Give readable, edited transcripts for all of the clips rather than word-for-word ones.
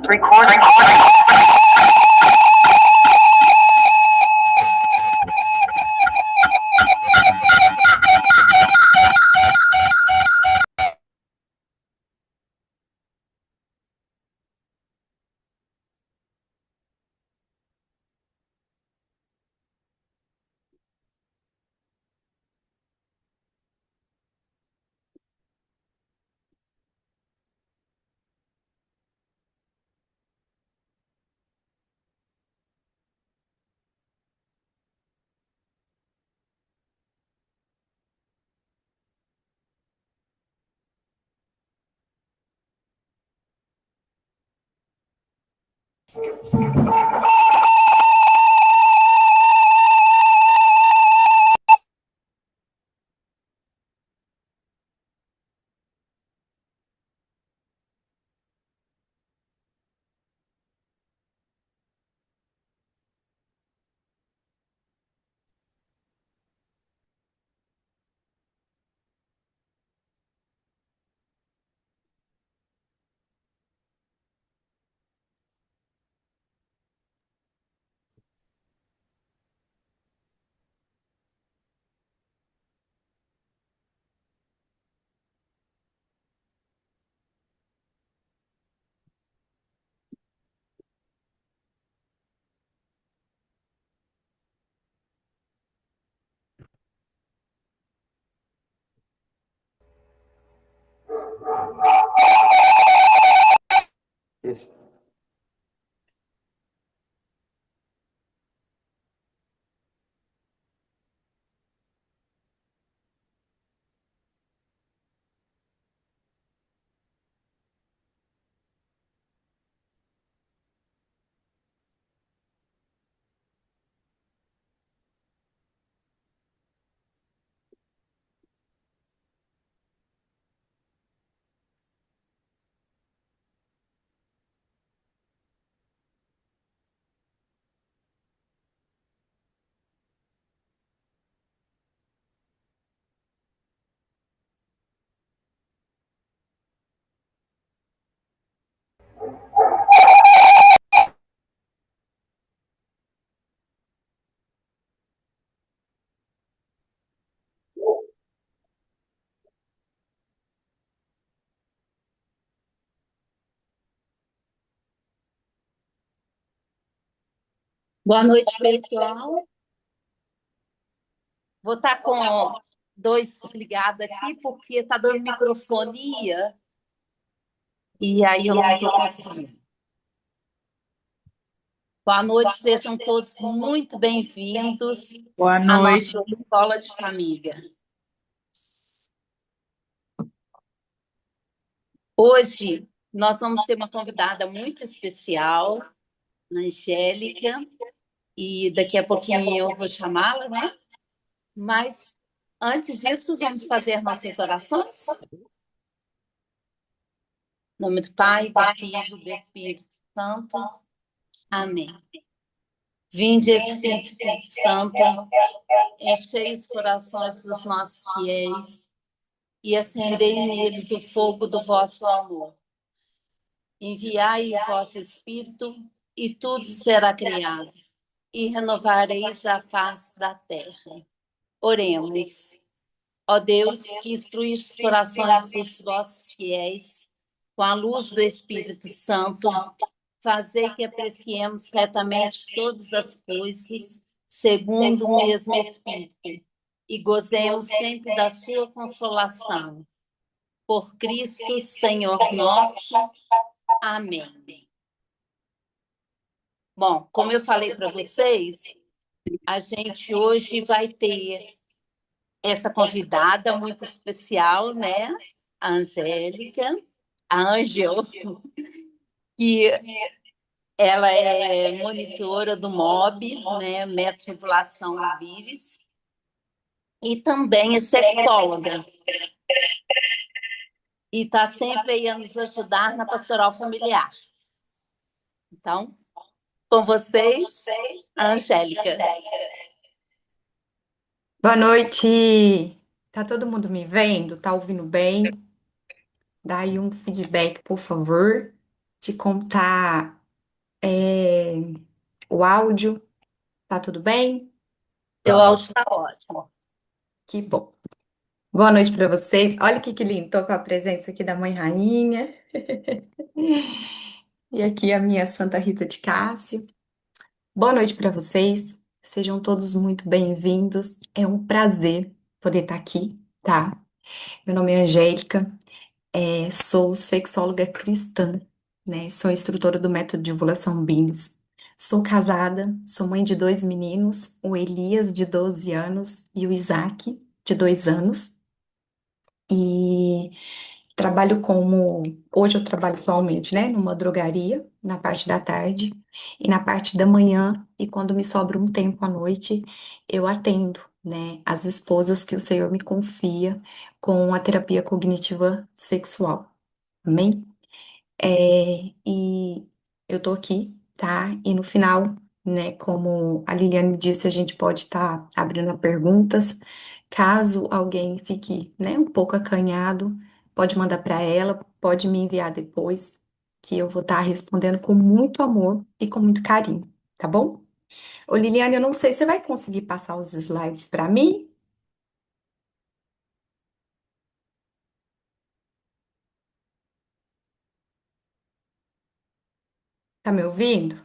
Recording. Isso. Boa noite, pessoal. Vou estar com dois ligados aqui porque está dando microfonia e aí eu não estou conseguindo. Boa noite, sejam todos muito bem-vindos Boa à nossa noite. Escola de Família. Hoje nós vamos ter uma convidada muito especial, a Angélica, e daqui a pouquinho eu vou chamá-la, né? Mas antes disso, vamos fazer nossas orações. Em nome do Pai, do Filho e do Espírito Santo. Amém. Vinde, Espírito Santo, enchei os corações dos nossos fiéis e acendei neles o fogo do vosso amor. Enviai o vosso Espírito e tudo será criado, e renovareis a face da terra. Oremos. Ó Deus, que instruíste os corações dos vossos fiéis com a luz do Espírito Santo, fazei que apreciemos retamente todas as coisas, segundo o mesmo Espírito, e gozemos sempre da sua consolação. Por Cristo, Senhor nosso. Amém. Bom, como eu falei para vocês, a gente hoje vai ter essa convidada muito especial, né? A Angélica, a Angel, que ela é monitora do MOB, né? Método de Regulação Vires, e também é sexóloga. E está sempre aí a nos ajudar na pastoral familiar. Então, com vocês, a Angélica. Boa noite. Tá todo mundo me vendo? Tá ouvindo bem? Dá aí um feedback, por favor. te contar é, o áudio. Tá tudo bem? Seu áudio está ótimo. Que bom. Boa noite para vocês. Olha que lindo, tô com a presença aqui da Mãe Rainha e aqui a minha Santa Rita de Cássio. Boa noite para vocês. Sejam todos muito bem-vindos. É um prazer poder estar aqui, tá? Meu nome é Angélica. Sou sexóloga cristã, né? Sou instrutora do método de ovulação BIMS. Sou casada, sou mãe de dois meninos, o Elias, de 12 anos, e o Isaac, de 2 anos. E trabalho como. Hoje eu trabalho atualmente, né? Numa drogaria, na parte da tarde, e na parte da manhã, e quando me sobra um tempo à noite, eu atendo, né? As esposas que o Senhor me confia com a terapia cognitiva sexual. Amém? E eu tô aqui, tá? E no final, né, como a Liliane disse, a gente pode estar abrindo perguntas. Caso alguém fique, né, um pouco acanhado, pode mandar para ela, pode me enviar depois, que eu vou estar respondendo com muito amor e com muito carinho, tá bom? Ô, Liliane, eu não sei se você vai conseguir passar os slides para mim. Tá me ouvindo?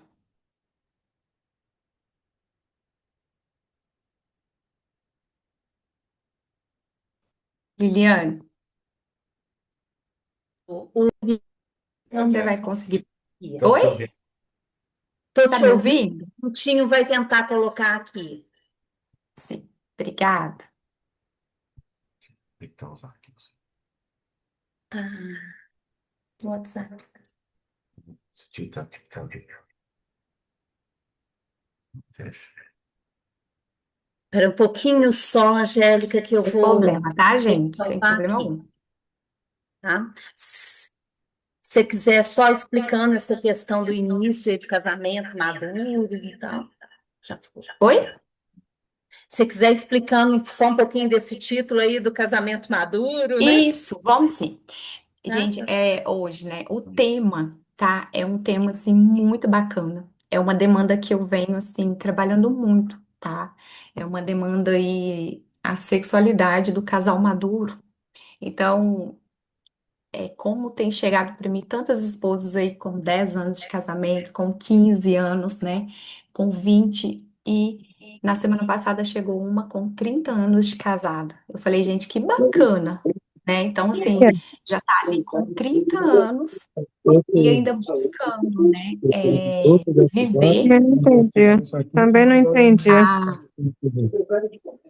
Liliane, O você vai conseguir? Estou Oi? te ouvindo. Estou Tá te me ouvindo. ouvindo? O Tinho vai tentar colocar aqui. Sim. Obrigada. Então, os arquivos. Tá, no WhatsApp. Espera um pouquinho só, Angélica, que eu Tem vou problema, tá, gente? Tem salvar problema aqui, algum. tá? Se você quiser só explicando essa questão do início aí do casamento maduro e tal. Já ficou, já. Oi? Se você quiser explicando só um pouquinho desse título aí do casamento maduro, né? Isso, vamos sim. Tá? Gente, hoje, né? O tema, tá? É um tema, assim, muito bacana. É uma demanda que eu venho, assim, trabalhando muito, tá? É uma demanda aí, a sexualidade do casal maduro. Então, como tem chegado para mim tantas esposas aí com 10 anos de casamento, com 15 anos, né? Com 20 e na semana passada chegou uma com 30 anos de casada. Eu falei, gente, que bacana, né? Então, assim, já tá ali com 30 anos e ainda buscando, né? Viver Eu não entendi. Também não entendi. a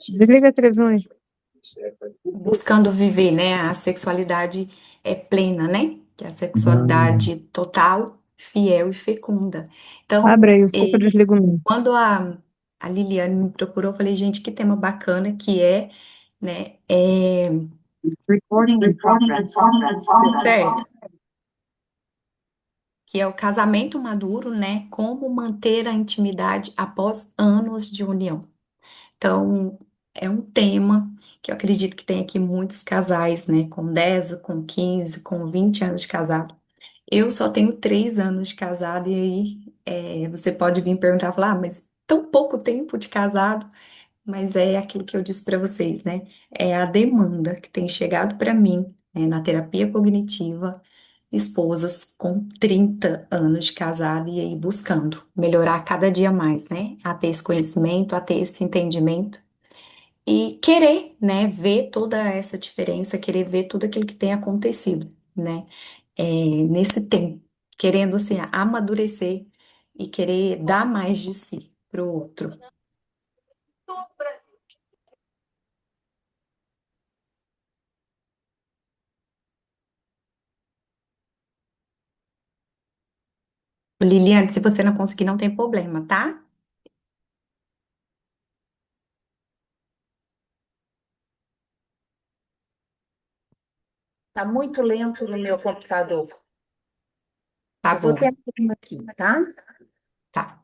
Desliga a televisão aí. buscando viver, né, a sexualidade plena, né? Que é a sexualidade total, fiel e fecunda. Abre Então, aí, desculpa, eu desligo o meu. quando a Liliane me procurou, eu falei, gente, que tema bacana que é, né? Recording in progress. Deu certo? Que é o casamento maduro, né? Como manter a intimidade após anos de união. Então, é um tema que eu acredito que tem aqui muitos casais, né? Com 10, com 15, com 20 anos de casado. Eu só tenho 3 anos de casado, e aí você pode vir perguntar, falar, mas tão pouco tempo de casado, mas é aquilo que eu disse para vocês, né? É a demanda que tem chegado para mim, né, na terapia cognitiva, esposas com 30 anos de casado e aí buscando melhorar cada dia mais, né? A ter esse conhecimento, a ter esse entendimento e querer, né, ver toda essa diferença, querer ver tudo aquilo que tem acontecido, né, nesse tempo, querendo, assim, amadurecer e querer dar mais de si para o outro. Liliane, se você não conseguir, não tem problema, tá? Tá muito lento no meu computador. Tá Eu vou bom, ter uma aqui, tá? tá.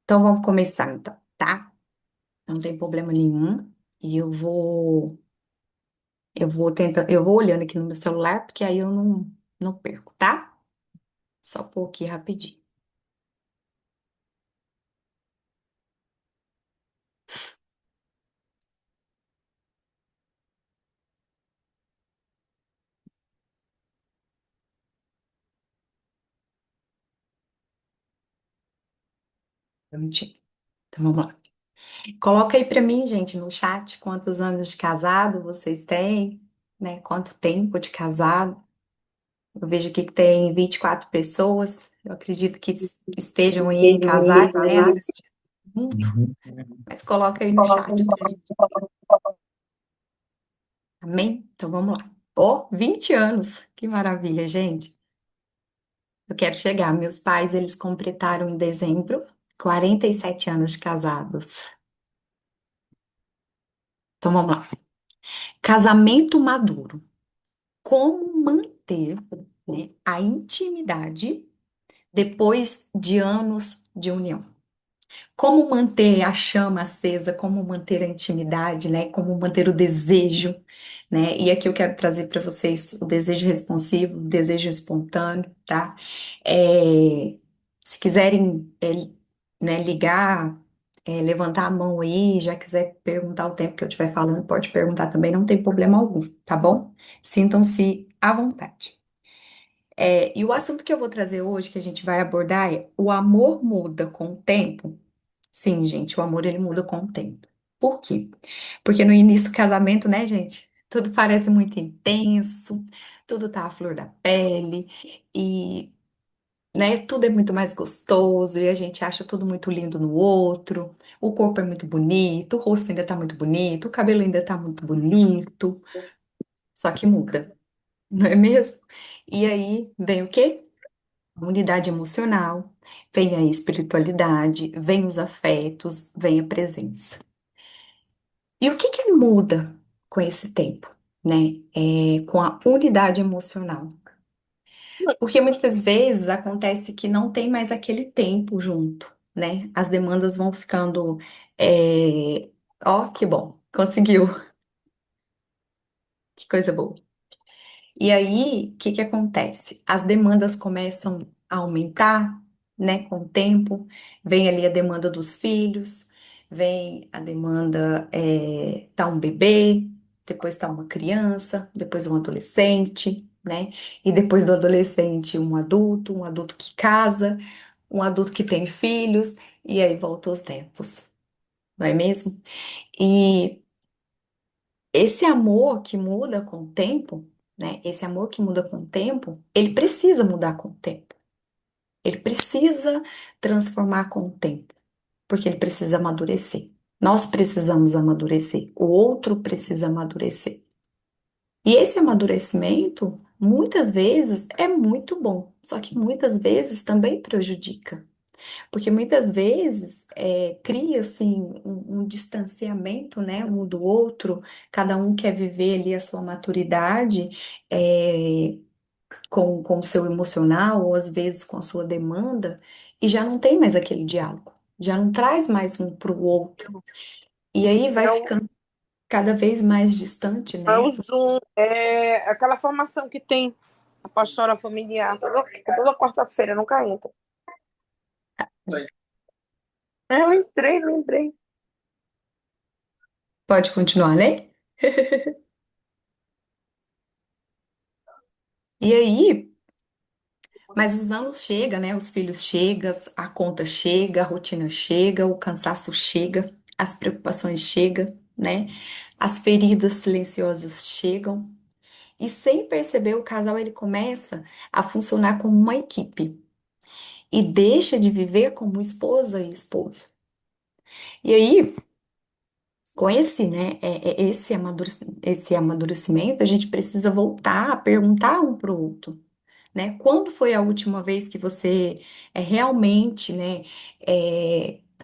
Então vamos começar, então, tá? Não tem problema nenhum. E eu vou olhando aqui no meu celular, porque aí eu não perco, tá? Só pôr aqui rapidinho. Prontinho. Então vamos lá. Coloca aí pra mim, gente, no chat, quantos anos de casado vocês têm, né? Quanto tempo de casado. Eu vejo aqui que tem 24 pessoas. Eu acredito que estejam aí em casais, né, assistindo junto. Mas coloca aí no chat pra gente. Amém? Então vamos lá. Ó, 20 anos. Que maravilha, gente. Eu quero chegar. Meus pais, eles completaram em dezembro 47 anos de casados. Então vamos lá. Casamento maduro. Como manter, né, a intimidade depois de anos de união? Como manter a chama acesa, como manter a intimidade, né? Como manter o desejo, né? E aqui eu quero trazer para vocês o desejo responsivo, o desejo espontâneo, tá? Se quiserem, né, ligar, levantar a mão aí, já quiser perguntar o tempo que eu estiver falando, pode perguntar também, não tem problema algum, tá bom? Sintam-se à vontade. E o assunto que eu vou trazer hoje, que a gente vai abordar, é: o amor muda com o tempo? Sim, gente, o amor ele muda com o tempo. Por quê? Porque no início do casamento, né, gente, tudo parece muito intenso, tudo tá à flor da pele e, né, tudo é muito mais gostoso e a gente acha tudo muito lindo no outro. O corpo é muito bonito, o rosto ainda tá muito bonito, o cabelo ainda tá muito bonito, só que muda, não é mesmo? E aí vem o quê? A unidade emocional, vem a espiritualidade, vem os afetos, vem a presença. E o que que muda com esse tempo, né? Com a unidade emocional? Porque muitas vezes acontece que não tem mais aquele tempo junto, né? As demandas vão ficando. Ó, que bom, conseguiu, que coisa boa. E aí, o que que acontece? As demandas começam a aumentar, né, com o tempo. Vem ali a demanda dos filhos, vem a demanda, tá um bebê, depois tá uma criança, depois um adolescente, né? E depois do adolescente, um adulto que casa, um adulto que tem filhos, e aí volta os netos, não é mesmo? E esse amor que muda com o tempo, né? Esse amor que muda com o tempo, ele precisa mudar com o tempo. Ele precisa transformar com o tempo, porque ele precisa amadurecer. Nós precisamos amadurecer, o outro precisa amadurecer. E esse amadurecimento, muitas vezes, é muito bom, só que muitas vezes também prejudica. Porque muitas vezes cria assim um distanciamento, né, um do outro, cada um quer viver ali a sua maturidade com o seu emocional, ou às vezes com a sua demanda, e já não tem mais aquele diálogo, já não traz mais um para o outro. E aí vai ficando cada vez mais distante, É né? o Zoom, é aquela formação que tem a pastora familiar toda quarta-feira, nunca entra. Eu entrei, lembrei. Pode continuar, né? E aí, mas os anos chegam, né? Os filhos chegam, a conta chega, a rotina chega, o cansaço chega, as preocupações chegam, né? As feridas silenciosas chegam. E sem perceber, o casal ele começa a funcionar como uma equipe e deixa de viver como esposa e esposo. E aí, com esse, né, esse amadurecimento, a gente precisa voltar a perguntar um para o outro, né? Quando foi a última vez que você realmente, né,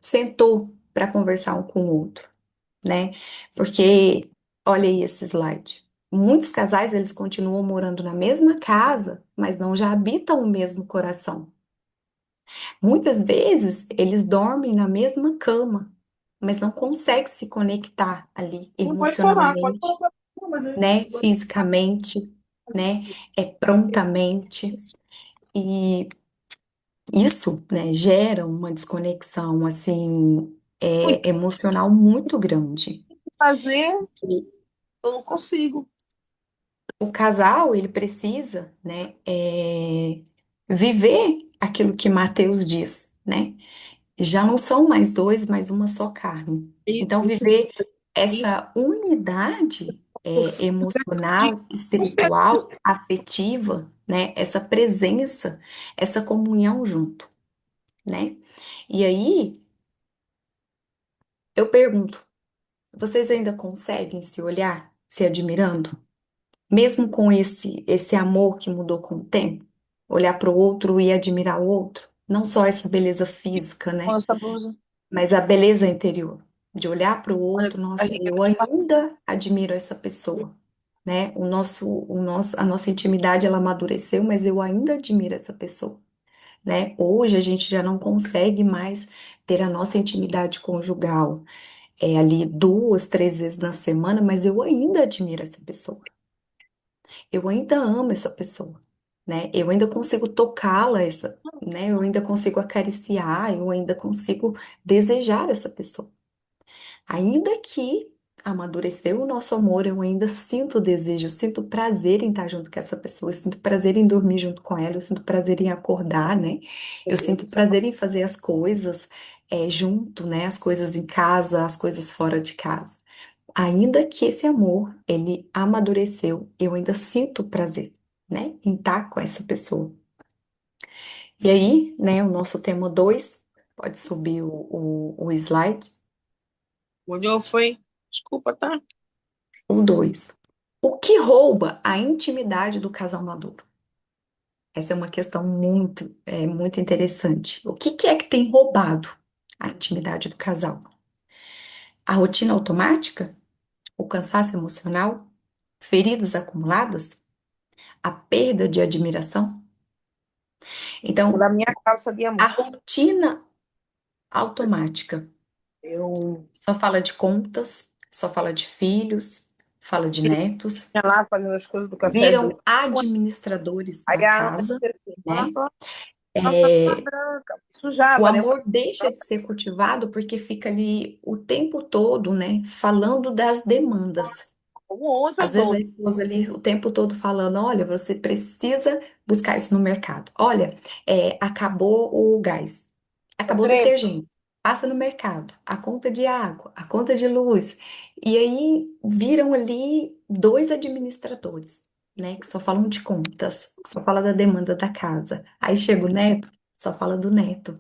sentou para conversar um com o outro, né? Porque, olha aí esse slide. Muitos casais, eles continuam morando na mesma casa, mas não já habitam o mesmo coração. Muitas vezes, eles dormem na mesma cama, mas não conseguem se conectar ali Não pode falar, pode emocionalmente, falar. né? Fisicamente, né? Prontamente. isso, né, gera uma desconexão, assim, Muito emocional muito grande. fazer, eu não consigo. O casal, ele precisa, né, viver aquilo que Mateus diz, né? Já não são mais dois, mas uma só carne. Então, Isso, viver isso, essa unidade você emocional, espiritual, afetiva, né? Essa presença, essa comunhão junto, né? E aí, eu pergunto, vocês ainda conseguem se olhar, se admirando? Mesmo com esse amor que mudou com o tempo? Olhar para o outro e admirar o outro? Não só essa beleza física, com né? essa blusa. Mas a beleza interior, de olhar para o Olha, outro, a nossa, gente eu ainda admiro essa pessoa, né? A nossa intimidade, ela amadureceu, mas eu ainda admiro essa pessoa, né? Hoje a gente já não consegue mais ter a nossa intimidade conjugal, ali duas, três vezes na semana, mas eu ainda admiro essa pessoa. Eu ainda amo essa pessoa, né? Eu ainda consigo tocá-la, né? Eu ainda consigo acariciar, eu ainda consigo desejar essa pessoa. Ainda que amadureceu o nosso amor, eu ainda sinto desejo, eu sinto prazer em estar junto com essa pessoa, eu sinto prazer em dormir junto com ela, eu sinto prazer em acordar, né? Eu sinto prazer em fazer as coisas junto, né? As coisas em casa, as coisas fora de casa. Ainda que esse amor, ele amadureceu, eu ainda sinto prazer, né? Em estar com essa pessoa. E aí, né, o nosso tema 2 pode subir o slide. olhou, foi. Desculpa, tá? O 2. O que rouba a intimidade do casal maduro? Essa é uma questão muito interessante. O que é que tem roubado a intimidade do casal? A rotina automática? O cansaço emocional? Feridas acumuladas? A perda de admiração? Da Então, minha calça de a amor. rotina automática Eu só fala de contas, só fala de filhos, fala de netos, ia lá fazendo as coisas do cafezinho. viram administradores Aí da a Ana casa, disse assim, né? nossa, tá É, branca. o Sujava, né? Eu amor deixa de ser cultivado porque fica ali o tempo todo, né, falando das demandas. como 11 ou Às vezes a 12. esposa ali o tempo todo falando, olha, você precisa buscar isso no mercado. Olha, acabou o gás. É Acabou o 13. detergente. Passa no mercado, a conta de água, a conta de luz. E aí viram ali dois administradores, né? Que só falam de contas, que só fala da demanda da casa. Aí chega o neto, só fala do neto.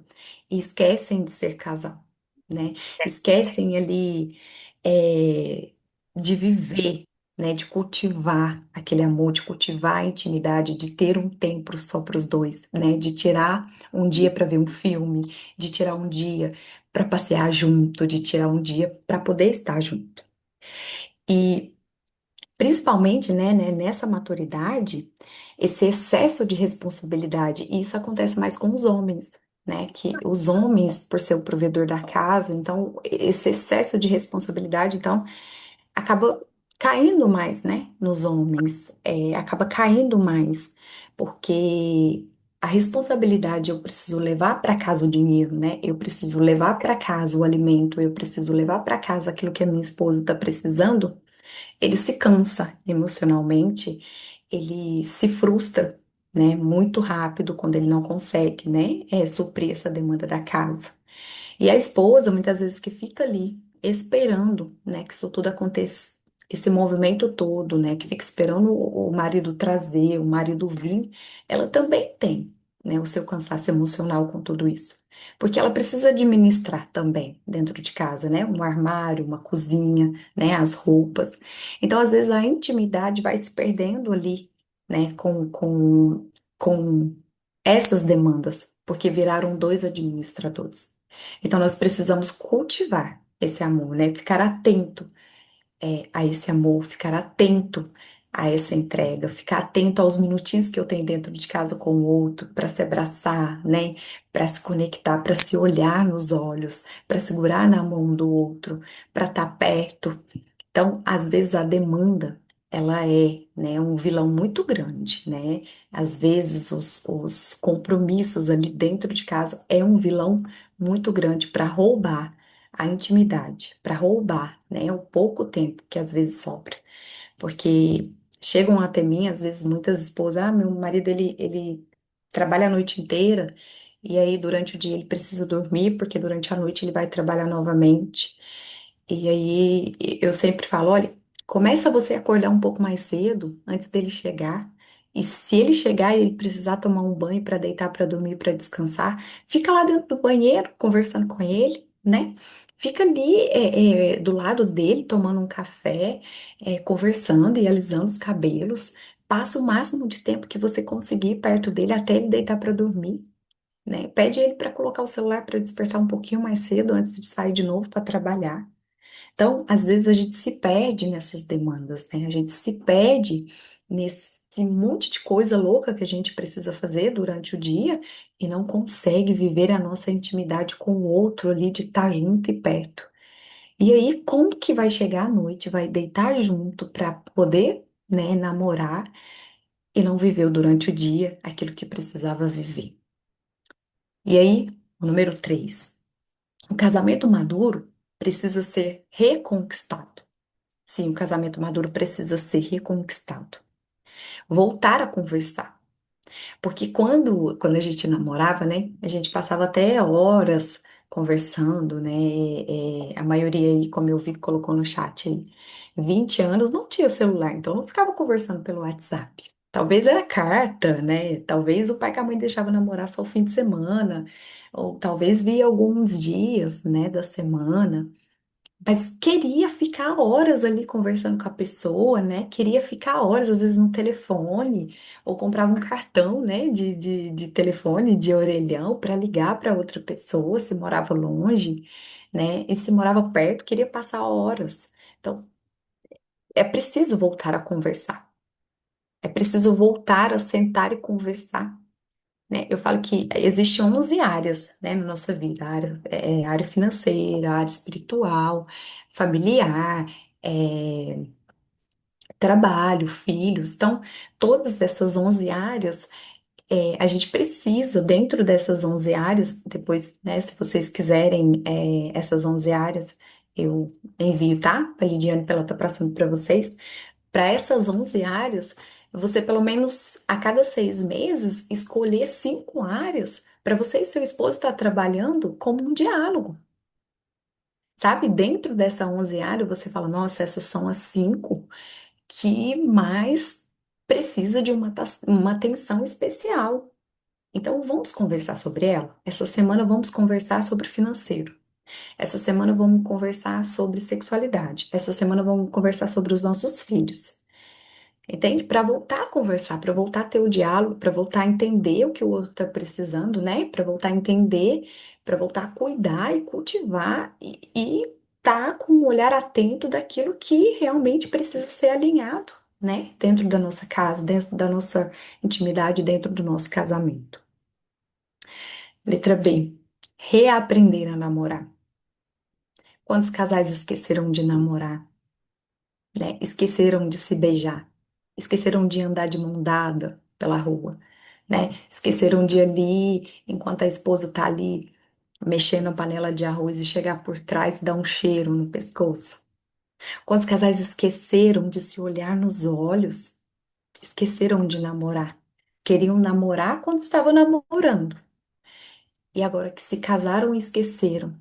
E esquecem de ser casal, né? Esquecem ali é, de viver, né? De cultivar aquele amor, de cultivar a intimidade, de ter um tempo só para os dois, né? De tirar um dia para ver um filme, de tirar um dia para passear junto, de tirar um dia para poder estar junto. E principalmente, né, nessa maturidade, esse excesso de responsabilidade, e isso acontece mais com os homens, né? Que os homens, por ser o provedor da casa, então esse excesso de responsabilidade, então acaba caindo mais, né, nos homens, acaba caindo mais, porque a responsabilidade eu preciso levar para casa o dinheiro, né? Eu preciso levar para casa o alimento, eu preciso levar para casa aquilo que a minha esposa está precisando. Ele se cansa emocionalmente, ele se frustra, né, muito rápido quando ele não consegue, né, suprir essa demanda da casa. E a esposa, muitas vezes, que fica ali esperando, né, que isso tudo aconteça, esse movimento todo, né, que fica esperando o marido trazer, o marido vir, ela também tem, né, o seu cansaço emocional com tudo isso. Porque ela precisa administrar também dentro de casa, né, um armário, uma cozinha, né, as roupas. Então, às vezes, a intimidade vai se perdendo ali, né, com essas demandas, porque viraram dois administradores. Então, nós precisamos cultivar esse amor, né? Ficar atento, a esse amor, ficar atento a essa entrega, ficar atento aos minutinhos que eu tenho dentro de casa com o outro, para se abraçar, né? Para se conectar, para se olhar nos olhos, para segurar na mão do outro, para estar perto. Então, às vezes, a demanda, ela é, né, um vilão muito grande, né? Às vezes os compromissos ali dentro de casa é um vilão muito grande para roubar a intimidade, para roubar, né, o pouco tempo que às vezes sobra. Porque chegam até mim, às vezes, muitas esposas, meu marido, ele trabalha a noite inteira, e aí durante o dia ele precisa dormir, porque durante a noite ele vai trabalhar novamente. E aí eu sempre falo, olha, começa você a acordar um pouco mais cedo, antes dele chegar. E se ele chegar e ele precisar tomar um banho para deitar, para dormir, para descansar, fica lá dentro do banheiro conversando com ele, né? Fica ali do lado dele, tomando um café, conversando e alisando os cabelos. Passa o máximo de tempo que você conseguir perto dele até ele deitar para dormir, né? Pede ele para colocar o celular para despertar um pouquinho mais cedo antes de sair de novo para trabalhar. Então, às vezes a gente se perde nessas demandas, né? A gente se perde nesse monte de coisa louca que a gente precisa fazer durante o dia e não consegue viver a nossa intimidade com o outro ali, de estar junto e perto. E aí, como que vai chegar à noite, vai deitar junto para poder, né, namorar e não viveu durante o dia aquilo que precisava viver? E aí, o número 3, o casamento maduro precisa ser reconquistado. Sim, o casamento maduro precisa ser reconquistado. Voltar a conversar. Porque quando a gente namorava, né, a gente passava até horas conversando, né? A maioria aí, como eu vi, colocou no chat aí, 20 anos não tinha celular, então não ficava conversando pelo WhatsApp. Talvez era carta, né? Talvez o pai com a mãe deixava namorar só o fim de semana, ou talvez via alguns dias, né, da semana. Mas queria ficar horas ali conversando com a pessoa, né? Queria ficar horas, às vezes, no telefone, ou comprava um cartão, né, de telefone, de orelhão, para ligar para outra pessoa, se morava longe, né? E se morava perto, queria passar horas. Então, é preciso voltar a conversar. É preciso voltar a sentar e conversar, né? Eu falo que existem 11 áreas, né, na nossa vida, área financeira, área espiritual, familiar, é, trabalho, filhos. Então, todas essas 11 áreas, a gente precisa, dentro dessas 11 áreas, depois, né, se vocês quiserem, essas 11 áreas, eu envio, tá? A Lidiane, ela tá passando para vocês. Para essas 11 áreas, você pelo menos a cada 6 meses escolher 5 áreas para você e seu esposo estar trabalhando como um diálogo, sabe? Dentro dessa 11 áreas, você fala, nossa, essas são as 5 que mais precisa de uma atenção especial. Então, vamos conversar sobre ela? Essa semana vamos conversar sobre financeiro. Essa semana vamos conversar sobre sexualidade. Essa semana vamos conversar sobre os nossos filhos. Entende? Para voltar a conversar, para voltar a ter o diálogo, para voltar a entender o que o outro está precisando, né? Para voltar a entender, para voltar a cuidar e cultivar e tá com um olhar atento daquilo que realmente precisa ser alinhado, né? Dentro da nossa casa, dentro da nossa intimidade, dentro do nosso casamento. Letra B. Reaprender a namorar. Quantos casais esqueceram de namorar, né? Esqueceram de se beijar, esqueceram de andar de mão dada pela rua, né? Esqueceram de ir ali, enquanto a esposa tá ali mexendo na panela de arroz e chegar por trás e dar um cheiro no pescoço. Quantos casais esqueceram de se olhar nos olhos, esqueceram de namorar? Queriam namorar quando estavam namorando. E agora que se casaram, esqueceram.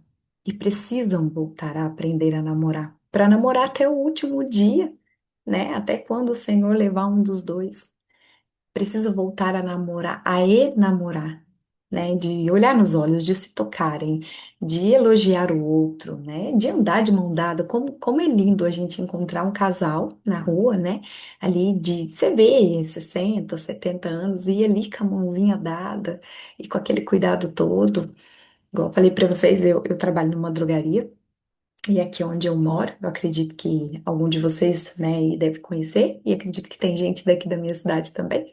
E precisam voltar a aprender a namorar. Para namorar até o último dia, né? Até quando o Senhor levar um dos dois. Precisa voltar a namorar, a enamorar, né? De olhar nos olhos, de se tocarem, de elogiar o outro, né? De andar de mão dada. Como é lindo a gente encontrar um casal na rua, né? Ali de, você vê, 60, 70 anos, e ir ali com a mãozinha dada e com aquele cuidado todo. Igual eu falei para vocês, eu trabalho numa drogaria. E aqui onde eu moro, eu acredito que algum de vocês, né, deve conhecer, e acredito que tem gente daqui da minha cidade também.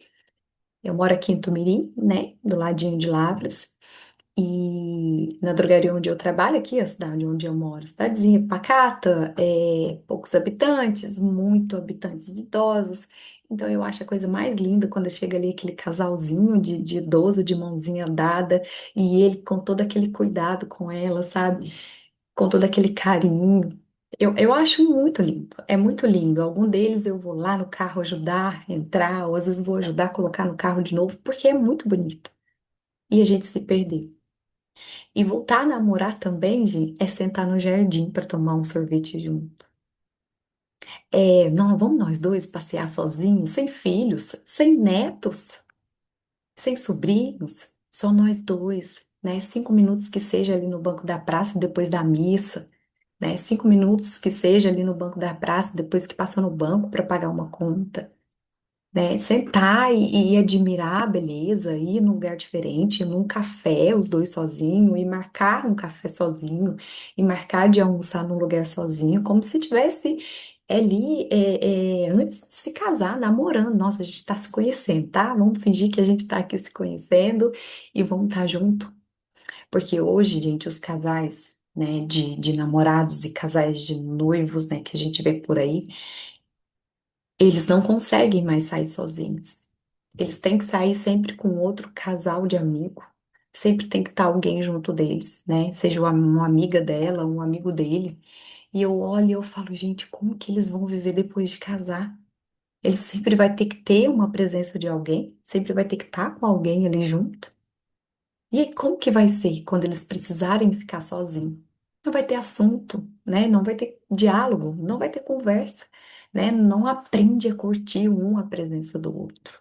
Eu moro aqui em Tumirim, né, do ladinho de Lavras, E na drogaria onde eu trabalho, aqui, a cidade onde eu moro, cidadezinha pacata, poucos habitantes, muito habitantes idosos. Então eu acho a coisa mais linda quando chega ali aquele casalzinho de idoso de mãozinha dada e ele com todo aquele cuidado com ela, sabe? Com todo aquele carinho. Eu acho muito lindo, é muito lindo. Algum deles eu vou lá no carro ajudar a entrar, ou às vezes vou ajudar a colocar no carro de novo, porque é muito bonito. E a gente se perder. E voltar a namorar também, gente, é sentar no jardim para tomar um sorvete junto. Não, vamos nós dois passear sozinhos, sem filhos, sem netos, sem sobrinhos, só nós dois, né? 5 minutos que seja ali no banco da praça depois da missa, né? 5 minutos que seja ali no banco da praça depois que passou no banco para pagar uma conta. Né? Sentar e admirar a beleza, ir num lugar diferente, ir num café, os dois sozinhos, e marcar um café sozinho, e marcar de almoçar num lugar sozinho, como se tivesse ali antes de se casar, namorando. Nossa, a gente está se conhecendo, tá? Vamos fingir que a gente está aqui se conhecendo e vamos estar junto. Porque hoje, gente, os casais, né, de namorados e casais de noivos, né, que a gente vê por aí, eles não conseguem mais sair sozinhos. Eles têm que sair sempre com outro casal de amigo. Sempre tem que estar alguém junto deles, né? Seja uma amiga dela, um amigo dele. E eu olho e eu falo, gente, como que eles vão viver depois de casar? Eles sempre vai ter que ter uma presença de alguém, sempre vai ter que estar com alguém ali junto. E aí, como que vai ser quando eles precisarem ficar sozinhos? Não vai ter assunto, né? Não vai ter diálogo, não vai ter conversa, né? Não aprende a curtir a presença do outro.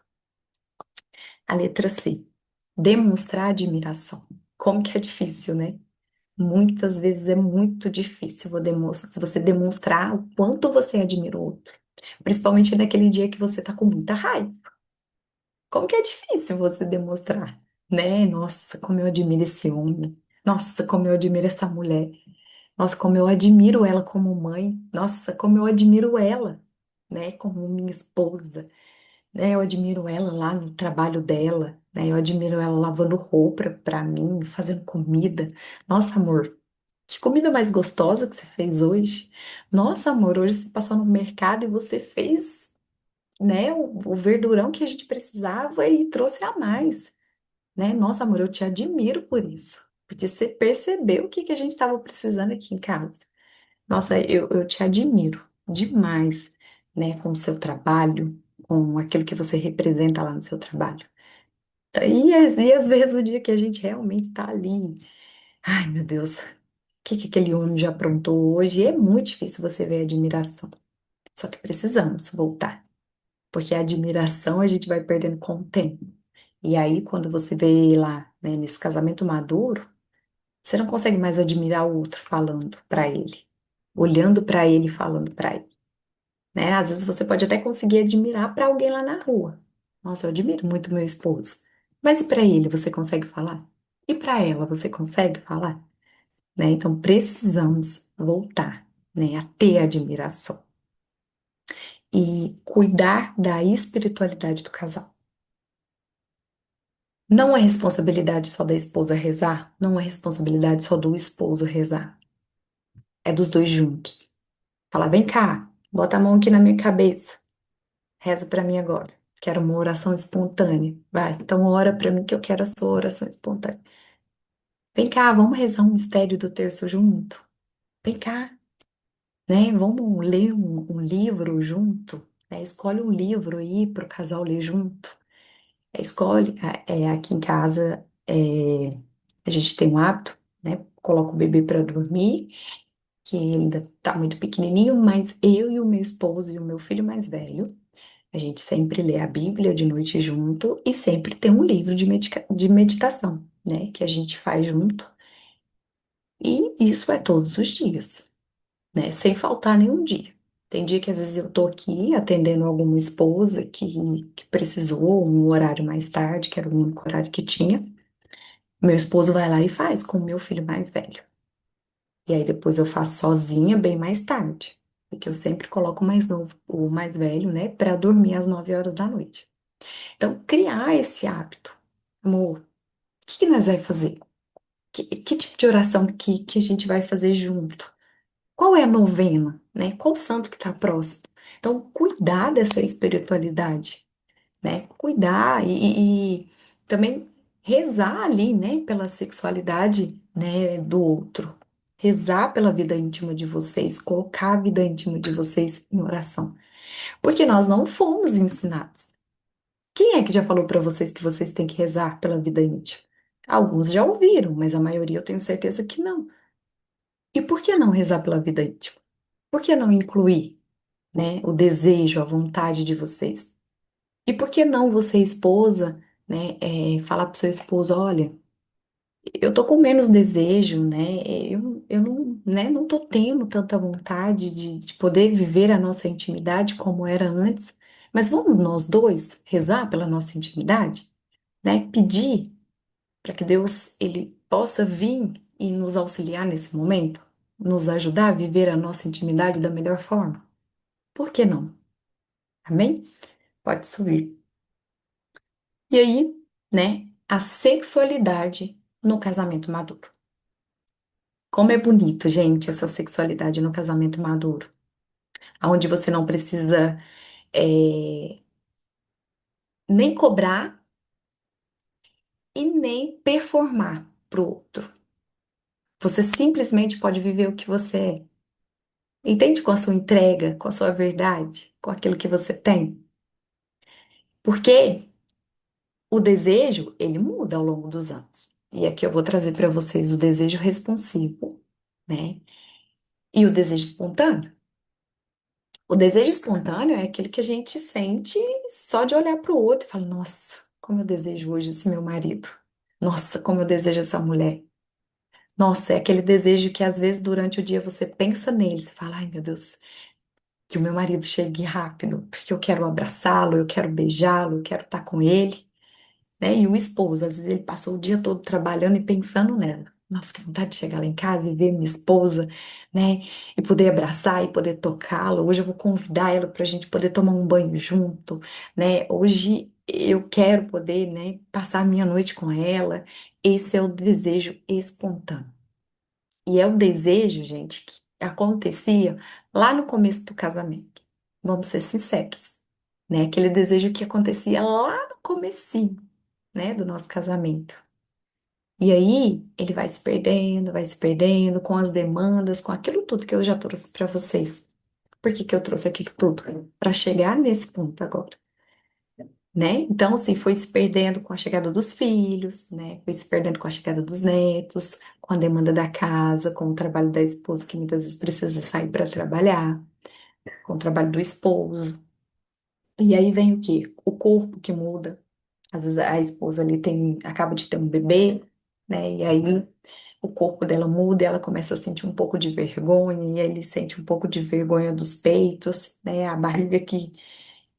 A letra C. Demonstrar admiração. Como que é difícil, né? Muitas vezes é muito difícil você demonstrar o quanto você admira o outro. Principalmente naquele dia que você tá com muita raiva. Como que é difícil você demonstrar, né? Nossa, como eu admiro esse homem. Nossa, como eu admiro essa mulher. Nossa, como eu admiro ela como mãe. Nossa, como eu admiro ela, né? Como minha esposa. Né? Eu admiro ela lá no trabalho dela, né? Eu admiro ela lavando roupa pra mim, fazendo comida. Nossa, amor, que comida mais gostosa que você fez hoje? Nossa, amor, hoje você passou no mercado e você fez, né, o verdurão que a gente precisava e trouxe a mais, né? Nossa, amor, eu te admiro por isso, porque você percebeu o que que a gente estava precisando aqui em casa. Nossa, eu te admiro demais, né, com o seu trabalho, com aquilo que você representa lá no seu trabalho. E às vezes o dia que a gente realmente tá ali, ai meu Deus, o que que aquele homem já aprontou hoje? É muito difícil você ver admiração. Só que precisamos voltar, porque a admiração a gente vai perdendo com o tempo. E aí, quando você vê lá, né, nesse casamento maduro, você não consegue mais admirar o outro falando pra ele, olhando pra ele e falando pra ele. Né? Às vezes você pode até conseguir admirar para alguém lá na rua. Nossa, eu admiro muito meu esposo. Mas e para ele, você consegue falar? E para ela, você consegue falar? Né? Então precisamos voltar, né, a ter admiração e cuidar da espiritualidade do casal. Não é responsabilidade só da esposa rezar, não é responsabilidade só do esposo rezar. É dos dois juntos. Falar, vem cá, bota a mão aqui na minha cabeça. Reza para mim agora. Quero uma oração espontânea. Vai, então ora para mim que eu quero a sua oração espontânea. Vem cá, vamos rezar um mistério do terço junto. Vem cá, né? Vamos ler um livro junto. Né? Escolhe um livro aí para o casal ler junto. Escolhe, aqui em casa, a gente tem um hábito, né? Coloca o bebê para dormir, que ele ainda tá muito pequenininho, mas eu e o meu esposo e o meu filho mais velho, a gente sempre lê a Bíblia de noite junto e sempre tem um livro de meditação, né? Que a gente faz junto. E isso é todos os dias, né? Sem faltar nenhum dia. Tem dia que às vezes eu tô aqui atendendo alguma esposa que precisou um horário mais tarde, que era o único horário que tinha. Meu esposo vai lá e faz com o meu filho mais velho. E aí depois eu faço sozinha bem mais tarde. Porque eu sempre coloco o mais novo, o mais velho, né, para dormir às 9 horas da noite. Então, criar esse hábito. Amor, o que que nós vai fazer? que tipo de oração que a gente vai fazer junto? Qual é a novena, né? Qual santo que está próximo? Então, cuidar dessa espiritualidade, né? Cuidar e também rezar ali, né? Pela sexualidade, né? Do outro. Rezar pela vida íntima de vocês, colocar a vida íntima de vocês em oração. Porque nós não fomos ensinados. Quem é que já falou para vocês que vocês têm que rezar pela vida íntima? Alguns já ouviram, mas a maioria eu tenho certeza que não. E por que não rezar pela vida íntima? Por que não incluir, né, o desejo, a vontade de vocês? E por que não você, esposa, né, falar para o seu esposo, olha, eu tô com menos desejo, né, eu não, né, não tô tendo tanta vontade de poder viver a nossa intimidade como era antes, mas vamos nós dois rezar pela nossa intimidade, né, pedir para que Deus, ele possa vir e nos auxiliar nesse momento, nos ajudar a viver a nossa intimidade da melhor forma? Por que não? Amém? Pode subir. E aí, né, a sexualidade no casamento maduro. Como é bonito, gente, essa sexualidade no casamento maduro, onde você não precisa é, nem cobrar e nem performar pro outro. Você simplesmente pode viver o que você é. Entende? Com a sua entrega, com a sua verdade, com aquilo que você tem. Porque o desejo, ele muda ao longo dos anos. E aqui eu vou trazer para vocês o desejo responsivo, né? E o desejo espontâneo. O desejo espontâneo é aquele que a gente sente só de olhar para o outro e falar: nossa, como eu desejo hoje esse meu marido. Nossa, como eu desejo essa mulher. Nossa, é aquele desejo que às vezes durante o dia você pensa nele, você fala: ai meu Deus, que o meu marido chegue rápido, porque eu quero abraçá-lo, eu quero beijá-lo, eu quero estar com ele. Né? E o esposo, às vezes ele passou o dia todo trabalhando e pensando nela. Nossa, que vontade de chegar lá em casa e ver minha esposa, né? E poder abraçar e poder tocá-la. Hoje eu vou convidar ela para a gente poder tomar um banho junto, né? Hoje eu quero poder, né, passar a minha noite com ela. Esse é o desejo espontâneo. E é o desejo, gente, que acontecia lá no começo do casamento. Vamos ser sinceros, né? Aquele desejo que acontecia lá no comecinho, né, do nosso casamento. E aí ele vai se perdendo com as demandas, com aquilo tudo que eu já trouxe para vocês. Por que que eu trouxe aquilo tudo? Para chegar nesse ponto agora, né? Então, assim, foi se perdendo com a chegada dos filhos, né? Foi se perdendo com a chegada dos netos, com a demanda da casa, com o trabalho da esposa, que muitas vezes precisa sair para trabalhar, com o trabalho do esposo. E aí vem o quê? O corpo que muda. Às vezes a esposa ali acaba de ter um bebê, né? E aí o corpo dela muda, e ela começa a sentir um pouco de vergonha, e ele sente um pouco de vergonha dos peitos, né? A barriga que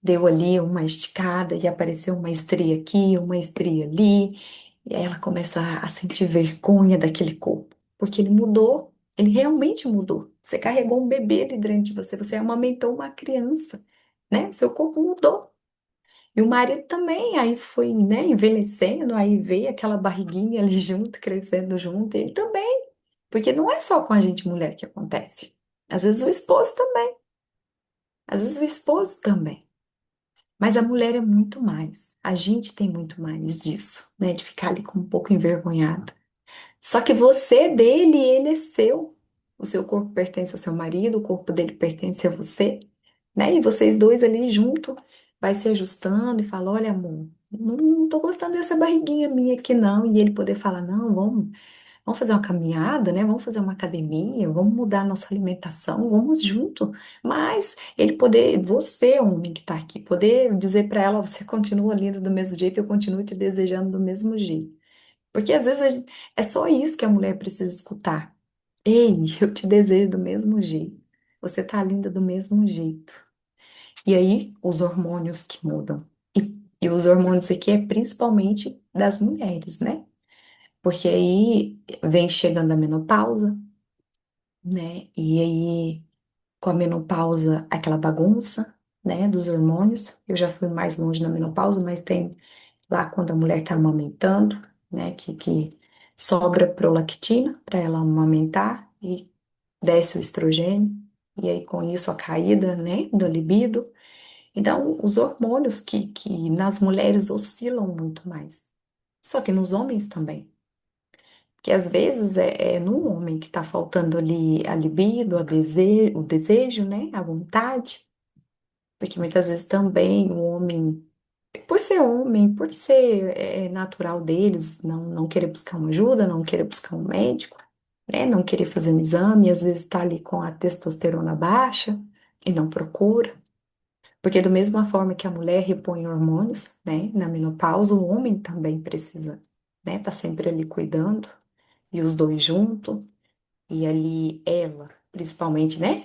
deu ali uma esticada e apareceu uma estria aqui, uma estria ali, e aí ela começa a sentir vergonha daquele corpo, porque ele mudou, ele realmente mudou. Você carregou um bebê ali dentro de você, você amamentou uma criança, né? Seu corpo mudou. E o marido também, aí foi, né, envelhecendo, aí veio aquela barriguinha ali junto, crescendo junto, ele também. Porque não é só com a gente mulher que acontece. Às vezes o esposo também. Às vezes o esposo também. Mas a mulher é muito mais. A gente tem muito mais disso, né? De ficar ali com um pouco envergonhada. Só que você é dele e ele é seu. O seu corpo pertence ao seu marido, o corpo dele pertence a você, né? E vocês dois ali junto vai se ajustando e fala, olha, amor, não tô gostando dessa barriguinha minha aqui não. E ele poder falar, não, vamos fazer uma caminhada, né? Vamos fazer uma academia, vamos mudar a nossa alimentação, vamos junto. Mas ele poder, você, homem que tá aqui, poder dizer para ela, você continua linda do mesmo jeito, eu continuo te desejando do mesmo jeito. Porque às vezes é só isso que a mulher precisa escutar. Ei, eu te desejo do mesmo jeito. Você tá linda do mesmo jeito. E aí, os hormônios que mudam. E os hormônios aqui é principalmente das mulheres, né? Porque aí vem chegando a menopausa, né? E aí, com a menopausa, aquela bagunça, né? Dos hormônios. Eu já fui mais longe na menopausa, mas tem lá quando a mulher tá amamentando, né? Que sobra prolactina para ela amamentar e desce o estrogênio, e aí com isso a caída, né, do libido. Então, os hormônios que nas mulheres oscilam muito mais, só que nos homens também. Porque às vezes é no homem que está faltando ali a libido, o desejo, né, a vontade, porque muitas vezes também o homem, por ser homem, por ser natural deles, não querer buscar uma ajuda, não querer buscar um médico, né? Não querer fazer um exame, às vezes está ali com a testosterona baixa e não procura. Porque da mesma forma que a mulher repõe hormônios, né? Na menopausa, o homem também precisa, né? Tá sempre ali cuidando, e os dois juntos, e ali ela, principalmente, né?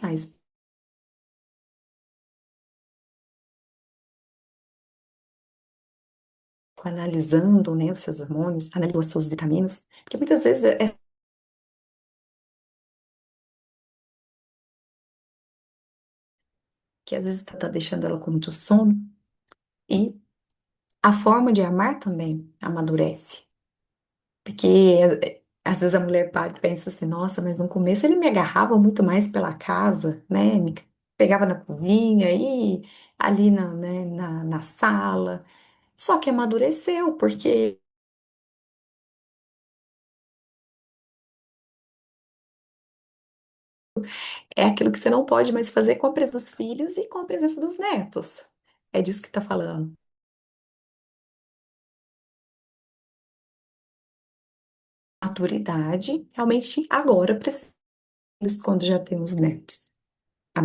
Analisando, né, os seus hormônios, analisando as suas vitaminas, porque muitas vezes que às vezes tá deixando ela com muito sono, e a forma de amar também amadurece. Porque às vezes a mulher para e pensa assim, nossa, mas no começo ele me agarrava muito mais pela casa, né? Me pegava na cozinha e ali na sala. Só que amadureceu, porque é aquilo que você não pode mais fazer com a presença dos filhos e com a presença dos netos. É disso que tá falando. Maturidade, realmente agora precisa, quando já tem os netos. A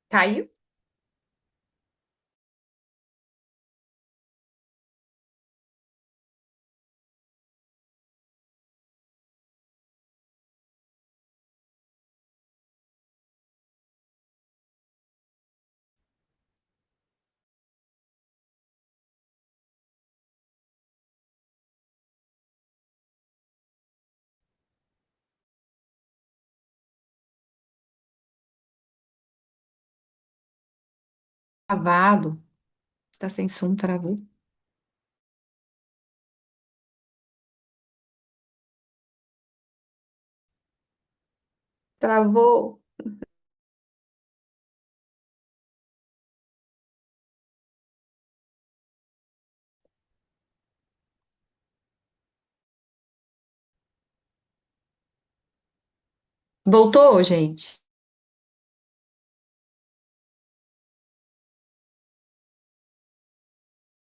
caiu? Travado. Está sem som, travou. Travou. Voltou, gente?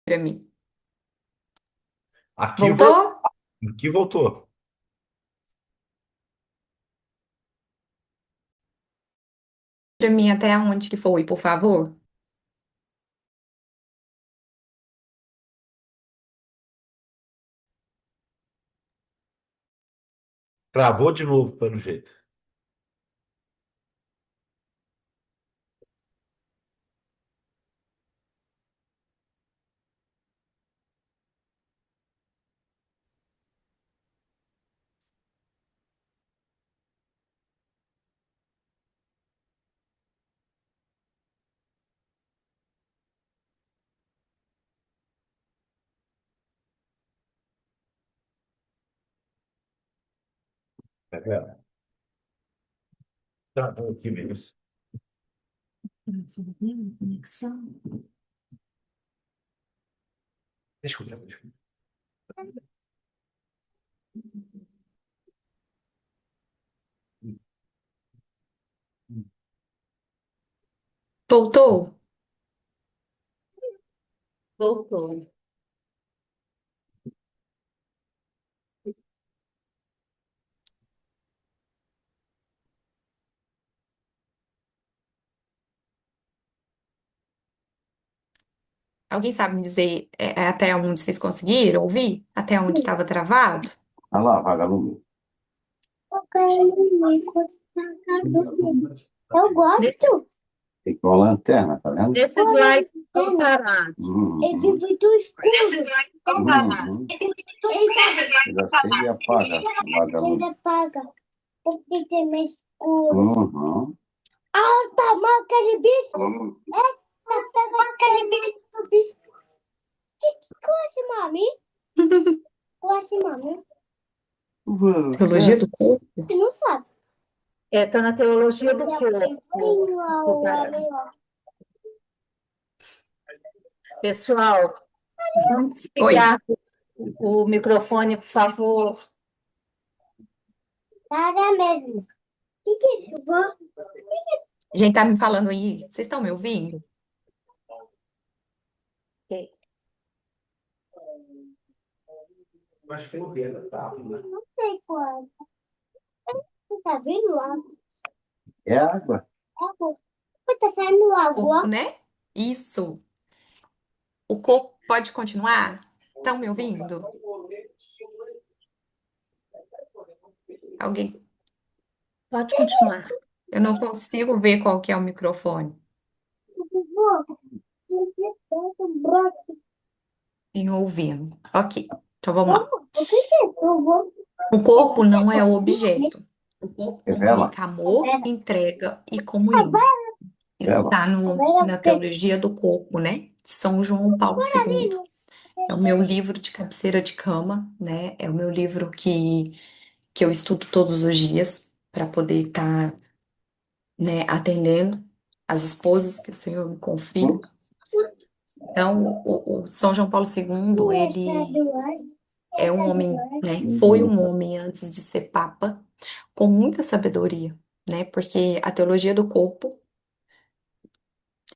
Para mim. Aqui, Voltou? aqui voltou. Para mim até onde que foi, por favor? Travou de novo, pelo jeito. Tá vendo? Travou aqui mesmo. Conexão. Deixa eu ver. Deixa eu ver. Voltou? Voltou. Alguém sabe me dizer até onde vocês conseguiram ouvir? Até onde estava travado? Olha lá, vagalume. Eu gosto. Tem com a lanterna, tá vendo? Esse slide está parado. Ele fica muito escuro. Uhum. Ele acende e apaga, vagalume. Ele apaga. Porque tem mais escuro. Uhum. Ah, tá, mas aquele bicho. Tá aquele bicho. Que mami? Mami? Teologia do corpo? Você não sabe. Está na teologia do corpo. Pessoal, vamos Oi. desligar o microfone, por favor. Nada mesmo. O que é isso, vó? Gente, tá me falando aí? Vocês estão me ouvindo? Ok. Acho que foi dela, tá? Não sei qual. Você tá vendo água? É água. Água. Tá saindo Corpo, água. né? Isso. O corpo pode continuar? Estão me ouvindo? Alguém? Pode continuar. Eu não consigo ver qual que é o microfone. Vó, você tem um braço. Tem ouvindo. Ok. Então vamos lá. O que é isso, vó? O corpo não é o objeto. O corpo Revela. comunica amor, entrega e comunhão. Isso Revela. está na teologia do corpo, né? De São João Paulo II. É o meu livro de cabeceira de cama, né? É o meu livro que eu estudo todos os dias para poder estar, né, atendendo as esposas que o Senhor me confia. Então, o São João Paulo II, ele é um homem, né? Foi um homem antes de ser papa, com muita sabedoria, né? Porque a teologia do corpo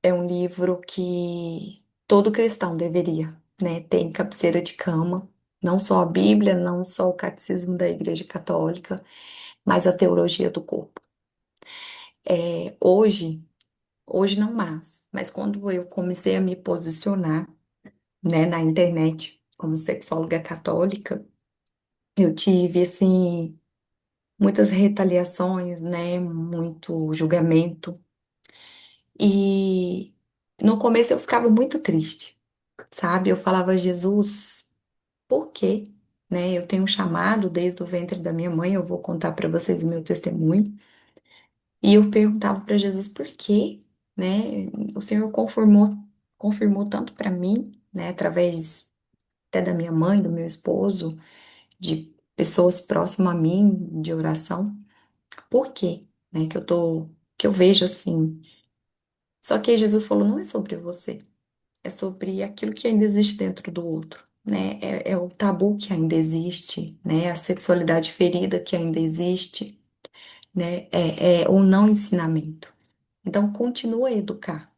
é um livro que todo cristão deveria, né, ter em cabeceira de cama. Não só a Bíblia, não só o catecismo da Igreja Católica, mas a teologia do corpo. Hoje não mais, mas quando eu comecei a me posicionar, né, na internet como sexóloga católica, eu tive, assim, muitas retaliações, né, muito julgamento. E no começo eu ficava muito triste, sabe? Eu falava, Jesus, por quê? Né? Eu tenho um chamado desde o ventre da minha mãe, eu vou contar para vocês o meu testemunho. E eu perguntava para Jesus por quê, né? O Senhor confirmou tanto para mim, né, através até da minha mãe, do meu esposo, de pessoas próximas a mim, de oração. Por quê? Né, que eu vejo assim. Só que aí Jesus falou, não é sobre você, é sobre aquilo que ainda existe dentro do outro, né? É o tabu que ainda existe, né? A sexualidade ferida que ainda existe, né? É o não ensinamento. Então, continua a educar.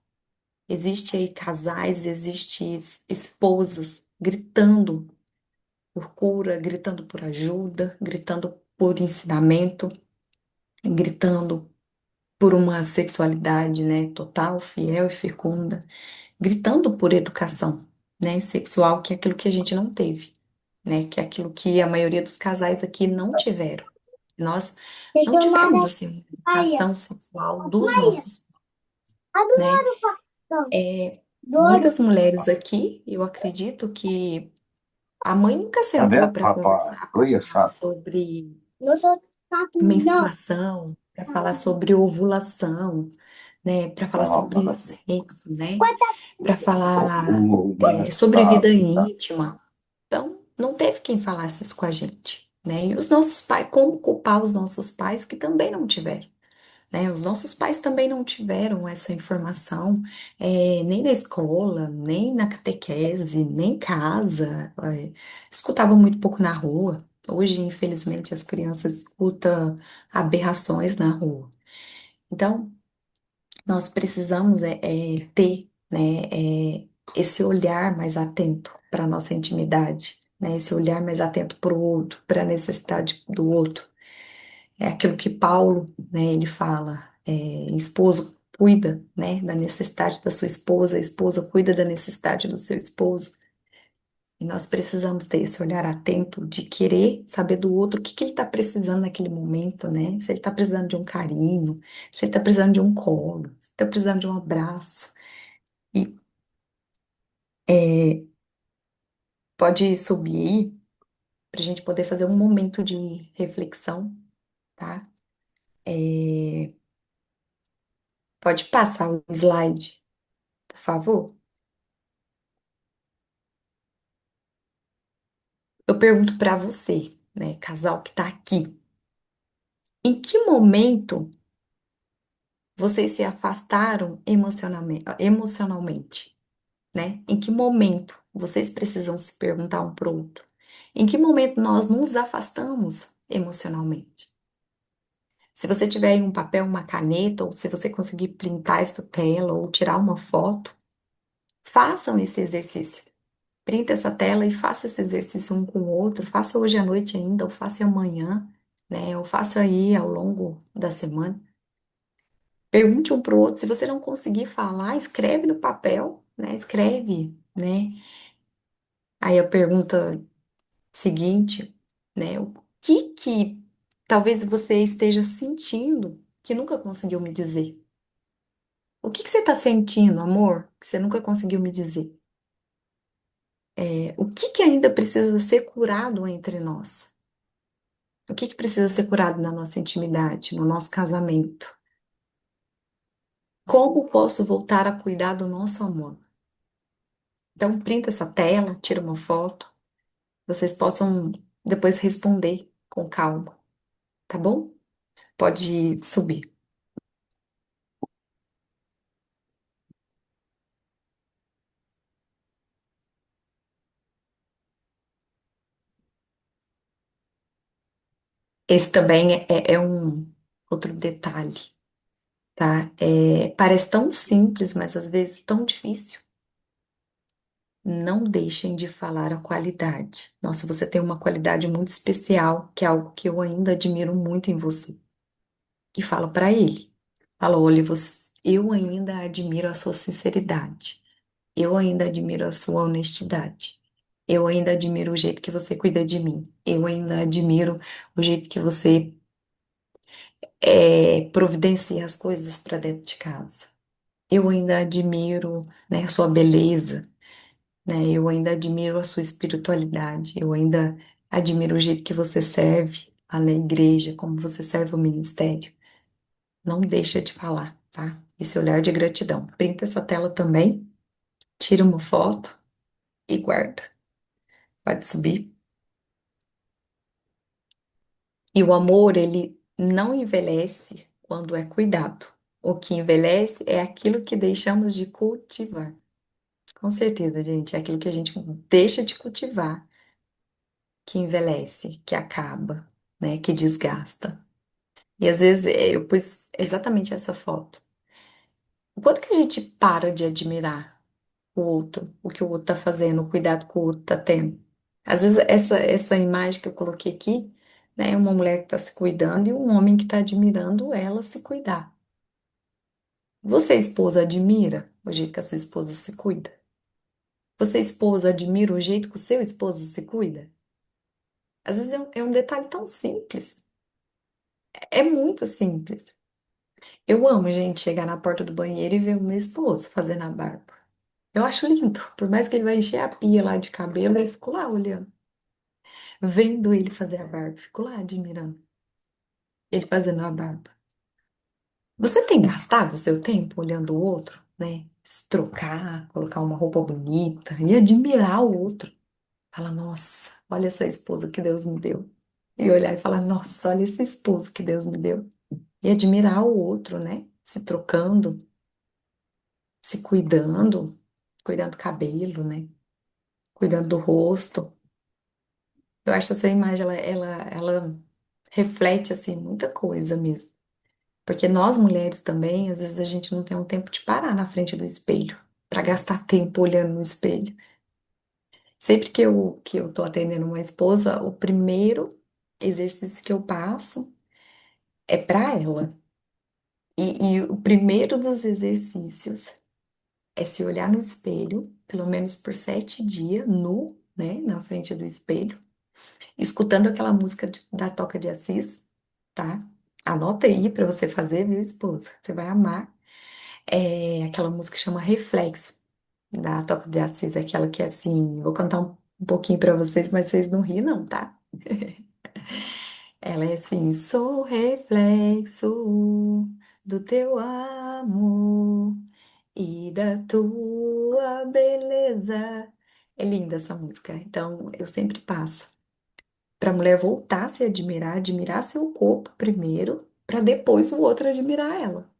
Existe aí casais, existe esposas gritando por cura, gritando por ajuda, gritando por ensinamento, gritando por uma sexualidade, né, total, fiel e fecunda, gritando por educação, né, sexual, que é aquilo que a gente não teve, né, que é aquilo que a maioria dos casais aqui não tiveram. Nós Tem não tivemos, tomada assim, uma praia. educação sexual dos nossos, né? Adoro pastel. É, Adoro. muitas mulheres aqui, eu acredito que a mãe nunca Tá sentou vendo, para papai? conversar, para Oi, falar chato. sobre Não sou chato, não. menstruação, para falar sobre ovulação, né, para falar Vai lá, sobre vai sexo, né, lá. para falar O sobre vida tá? íntima. Então, não teve quem falasse isso com a gente, né? E os nossos pais, como culpar os nossos pais que também não tiveram? Né? Os nossos pais também não tiveram essa informação, nem na escola, nem na catequese, nem em casa. Escutavam muito pouco na rua. Hoje, infelizmente, as crianças escutam aberrações na rua. Então, nós precisamos ter, né, esse olhar mais atento para a nossa intimidade, né, esse olhar mais atento para o outro, para a necessidade do outro. É aquilo que Paulo, né, ele fala, esposo, cuida, né, da necessidade da sua esposa, a esposa cuida da necessidade do seu esposo. E nós precisamos ter esse olhar atento de querer saber do outro o que que ele está precisando naquele momento, né? Se ele está precisando de um carinho, se ele está precisando de um colo, se está precisando de um abraço. E é, pode subir aí para a gente poder fazer um momento de reflexão, tá? É, pode passar o slide, por favor? Eu pergunto para você, né, casal que está aqui, em que momento vocês se afastaram emocionalmente, né? Em que momento vocês precisam se perguntar um para o outro? Em que momento nós nos afastamos emocionalmente? Se você tiver aí um papel, uma caneta, ou se você conseguir printar essa tela ou tirar uma foto, façam esse exercício. Printa essa tela e faça esse exercício um com o outro. Faça hoje à noite ainda, ou faça amanhã, né? Ou faça aí ao longo da semana. Pergunte um para o outro. Se você não conseguir falar, escreve no papel, né? Escreve, né? Aí a pergunta seguinte, né? O que talvez você esteja sentindo que nunca conseguiu me dizer? O que você está sentindo, amor, que você nunca conseguiu me dizer? O que ainda precisa ser curado entre nós? O que precisa ser curado na nossa intimidade, no nosso casamento? Como posso voltar a cuidar do nosso amor? Então, printa essa tela, tira uma foto, vocês possam depois responder com calma, tá bom? Pode subir. Esse também é um outro detalhe, tá? Parece tão simples, mas às vezes tão difícil. Não deixem de falar a qualidade. Nossa, você tem uma qualidade muito especial, que é algo que eu ainda admiro muito em você. E fala pra ele. Fala, olha, eu ainda admiro a sua sinceridade. Eu ainda admiro a sua honestidade. Eu ainda admiro o jeito que você cuida de mim. Eu ainda admiro o jeito que você providencia as coisas para dentro de casa. Eu ainda admiro, né, a sua beleza, né? Eu ainda admiro a sua espiritualidade. Eu ainda admiro o jeito que você serve lá na igreja, como você serve o ministério. Não deixa de falar, tá? Esse olhar de gratidão. Printa essa tela também, tira uma foto e guarda. Pode subir. E o amor, ele não envelhece quando é cuidado. O que envelhece é aquilo que deixamos de cultivar. Com certeza, gente, é aquilo que a gente deixa de cultivar que envelhece, que acaba, né, que desgasta. E às vezes eu pus exatamente essa foto. Quando que a gente para de admirar o outro, o que o outro tá fazendo, o cuidado que o outro tá tendo? Às vezes essa imagem que eu coloquei aqui, né, é uma mulher que tá se cuidando e um homem que tá admirando ela se cuidar. Você, esposa, admira o jeito que a sua esposa se cuida? Você, esposa, admira o jeito que o seu esposo se cuida? Às vezes é um detalhe tão simples. É muito simples. Eu amo, gente, chegar na porta do banheiro e ver o meu esposo fazendo a barba. Eu acho lindo. Por mais que ele vai encher a pia lá de cabelo, eu fico lá olhando. Vendo ele fazer a barba, fico lá admirando ele fazendo a barba. Você tem gastado o seu tempo olhando o outro, né? Se trocar, colocar uma roupa bonita e admirar o outro. Fala, nossa, olha essa esposa que Deus me deu. E olhar e falar, nossa, olha esse esposo que Deus me deu. E admirar o outro, né? Se trocando, se cuidando, cuidando do cabelo, né? Cuidando do rosto. Eu acho essa imagem, ela reflete, assim, muita coisa mesmo. Porque nós mulheres também, às vezes a gente não tem um tempo de parar na frente do espelho, para gastar tempo olhando no espelho. Sempre que eu tô atendendo uma esposa, o primeiro exercício que eu passo é para ela. E o primeiro dos exercícios é se olhar no espelho, pelo menos por 7 dias, nu, né, na frente do espelho, escutando aquela música da Toca de Assis, tá? Anota aí pra você fazer, viu, esposa? Você vai amar. É aquela música que chama Reflexo, da Toca de Assis, aquela que é assim, vou cantar um pouquinho pra vocês, mas vocês não ri não, tá? Ela é assim, sou reflexo do teu amor e da tua beleza. É linda essa música. Então, eu sempre passo para a mulher voltar a se admirar, admirar seu corpo primeiro, para depois o outro admirar ela.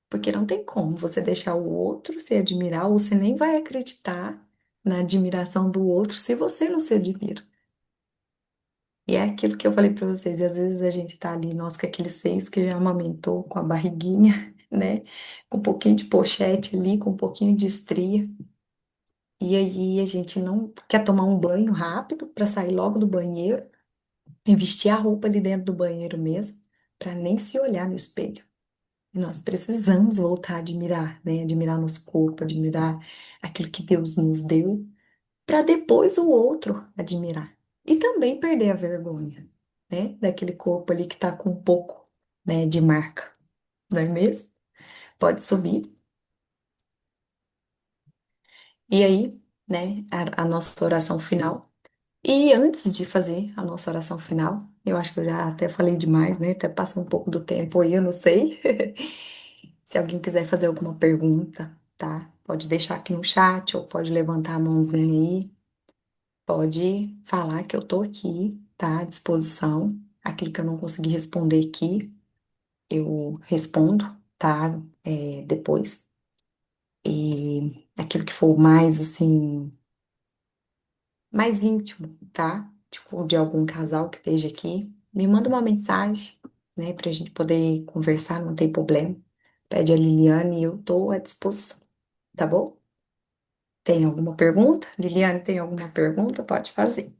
Porque não tem como você deixar o outro se admirar, ou você nem vai acreditar na admiração do outro se você não se admira. E é aquilo que eu falei pra vocês, e às vezes a gente tá ali, nossa, com aqueles seios que já amamentou, com a barriguinha, né? Com um pouquinho de pochete ali, com um pouquinho de estria. E aí a gente não quer tomar um banho rápido pra sair logo do banheiro, e vestir a roupa ali dentro do banheiro mesmo, pra nem se olhar no espelho. E nós precisamos voltar a admirar, né? Admirar nosso corpo, admirar aquilo que Deus nos deu para depois o outro admirar. E também perder a vergonha, né? Daquele corpo ali que tá com um pouco, né, de marca, não é mesmo? Pode subir. E aí, né, a nossa oração final. E antes de fazer a nossa oração final, eu acho que eu já até falei demais, né? Até passou um pouco do tempo aí, eu não sei. Se alguém quiser fazer alguma pergunta, tá? Pode deixar aqui no chat ou pode levantar a mãozinha aí. Pode falar que eu tô aqui, tá? À disposição. Aquilo que eu não consegui responder aqui, eu respondo, tá? Depois. E aquilo que for mais, assim, mais íntimo, tá? Tipo, de algum casal que esteja aqui, me manda uma mensagem, né? Pra gente poder conversar, não tem problema. Pede a Liliane e eu tô à disposição, tá bom? Tem alguma pergunta? Liliane, tem alguma pergunta? Pode fazer.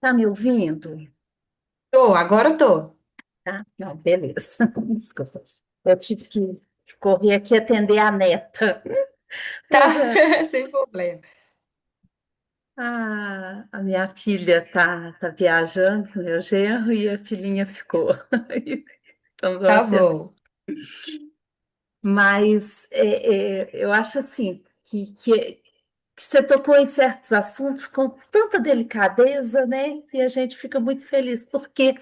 Tá me ouvindo? Tô, agora eu tô. Tá? Não, beleza. Desculpa. Eu tive que correr aqui atender a neta. Tá, sem problema. A minha filha tá viajando, meu genro, e a filhinha ficou. Então, Tá você bom. Mas eu acho assim que você tocou em certos assuntos com tanta delicadeza, né? E a gente fica muito feliz, porque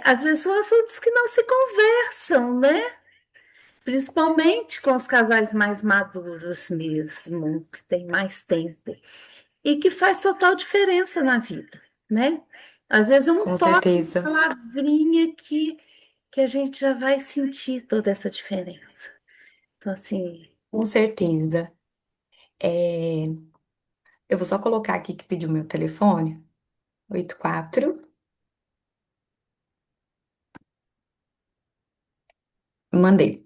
às vezes são assuntos que não se conversam, né? Principalmente com os casais mais maduros mesmo, que têm mais tempo, e que faz total diferença na vida, né? Às vezes é um Com toque, certeza. uma palavrinha que a gente já vai sentir toda essa diferença. Então, assim, Com certeza. É, eu vou só colocar aqui que pediu meu telefone. 84. Mandei.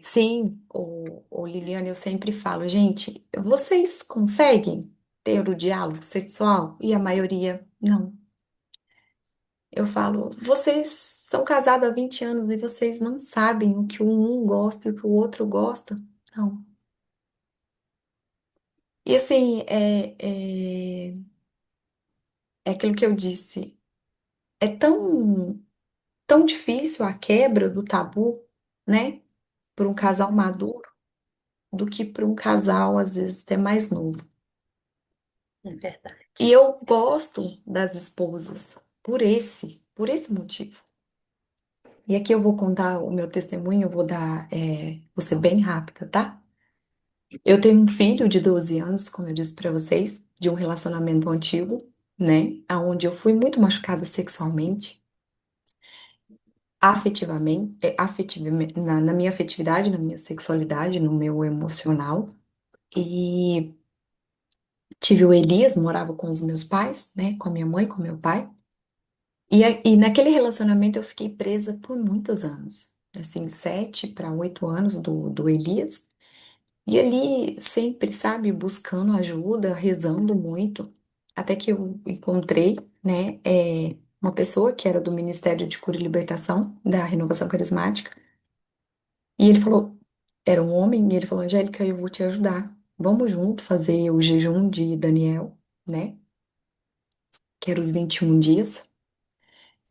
Sim, o Liliane, eu sempre falo, gente, vocês conseguem ter o diálogo sexual? E a maioria, não. Eu falo, vocês são casados há 20 anos e vocês não sabem o que o um gosta e o que o outro gosta? Não. E assim, é aquilo que eu disse. É tão difícil a quebra do tabu, né? Para um casal maduro, do que para um casal, às vezes, até mais novo. é verdade. E eu gosto das esposas por esse motivo. E aqui eu vou contar o meu testemunho, eu vou ser bem rápida, tá? Eu tenho um filho de 12 anos, como eu disse para vocês, de um relacionamento antigo, né? Onde eu fui muito machucada sexualmente, afetivamente, na minha afetividade, na minha sexualidade, no meu emocional. E tive o Elias, morava com os meus pais, né? Com a minha mãe, com meu pai. E naquele relacionamento eu fiquei presa por muitos anos, assim, 7 para 8 anos do Elias. E ali sempre, sabe, buscando ajuda, rezando muito, até que eu encontrei, né, uma pessoa que era do Ministério de Cura e Libertação, da Renovação Carismática, e ele falou, era um homem, e ele falou, Angélica, eu vou te ajudar, vamos junto fazer o jejum de Daniel, né, que era os 21 dias,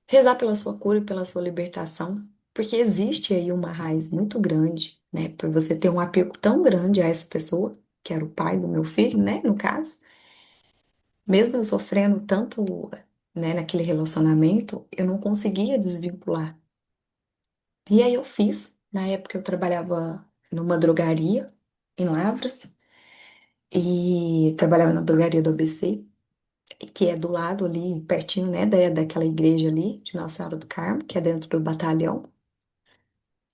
rezar pela sua cura e pela sua libertação, porque existe aí uma raiz muito grande, né, por você ter um apego tão grande a essa pessoa, que era o pai do meu filho, né, no caso, mesmo eu sofrendo tanto, né, naquele relacionamento, eu não conseguia desvincular. E aí eu fiz, na época eu trabalhava numa drogaria em Lavras, e trabalhava na drogaria do ABC, que é do lado ali, pertinho, né, daquela igreja ali, de Nossa Senhora do Carmo, que é dentro do batalhão.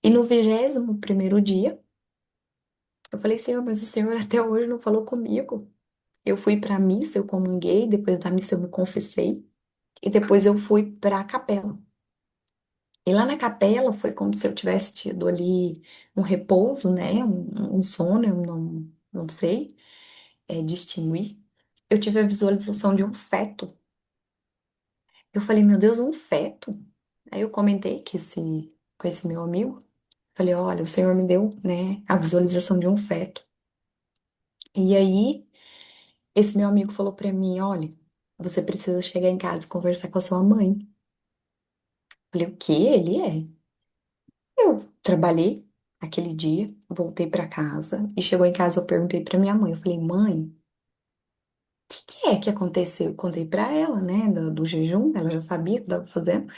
E no 21º dia, eu falei, Senhor, mas o Senhor até hoje não falou comigo. Eu fui para a missa, eu comunguei, depois da missa eu me confessei, e depois eu fui para a capela. E lá na capela foi como se eu tivesse tido ali um repouso, né? Um sono, eu não sei distinguir. Eu tive a visualização de um feto. Eu falei, meu Deus, um feto? Aí eu comentei com esse meu amigo. Falei, olha, o Senhor me deu, né, a visualização de um feto. E aí, esse meu amigo falou pra mim, olha, você precisa chegar em casa e conversar com a sua mãe. Falei, o quê? Ele é? Eu trabalhei aquele dia, voltei pra casa e chegou em casa eu perguntei pra minha mãe, eu falei, mãe, o que é que aconteceu? Eu contei pra ela, né, do jejum, ela já sabia o que estava fazendo.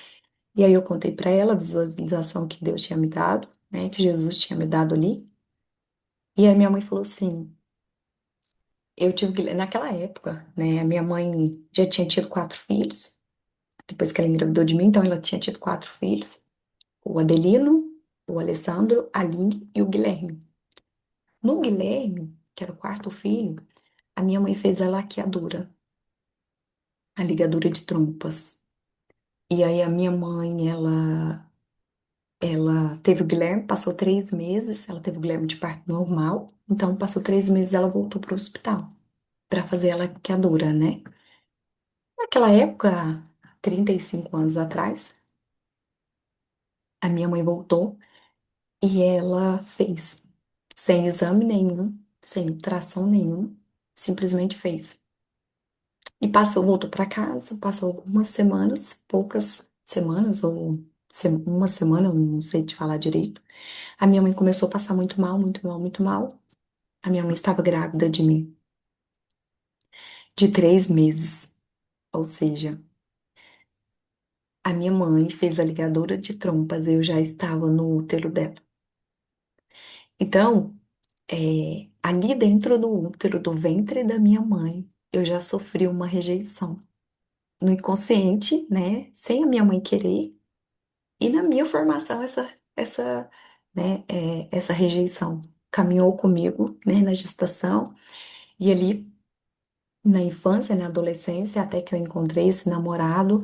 E aí eu contei pra ela a visualização que Deus tinha me dado, né, que Jesus tinha me dado ali. E aí minha mãe falou assim, eu tive que, naquela época, né, a minha mãe já tinha tido 4 filhos, depois que ela engravidou de mim, então ela tinha tido 4 filhos, o Adelino, o Alessandro, a Aline e o Guilherme. No Guilherme, que era o quarto filho, a minha mãe fez a laqueadura, a ligadura de trompas. E aí a minha mãe, ela teve o Guilherme, passou 3 meses, ela teve o Guilherme de parto normal, então passou 3 meses, ela voltou para o hospital para fazer a laqueadura, né? Naquela época, 35 anos atrás, a minha mãe voltou e ela fez, sem exame nenhum, sem ultrassom nenhum, simplesmente fez. E passou, voltou para casa, passou algumas semanas, poucas semanas, ou uma semana, eu não sei te falar direito. A minha mãe começou a passar muito mal, muito mal, muito mal. A minha mãe estava grávida de mim, de 3 meses. Ou seja, a minha mãe fez a ligadura de trompas, eu já estava no útero dela. Então, ali dentro do útero, do ventre da minha mãe, eu já sofri uma rejeição. No inconsciente, né? Sem a minha mãe querer. E na minha formação, essa rejeição caminhou comigo, né, na gestação e ali na infância, na adolescência, até que eu encontrei esse namorado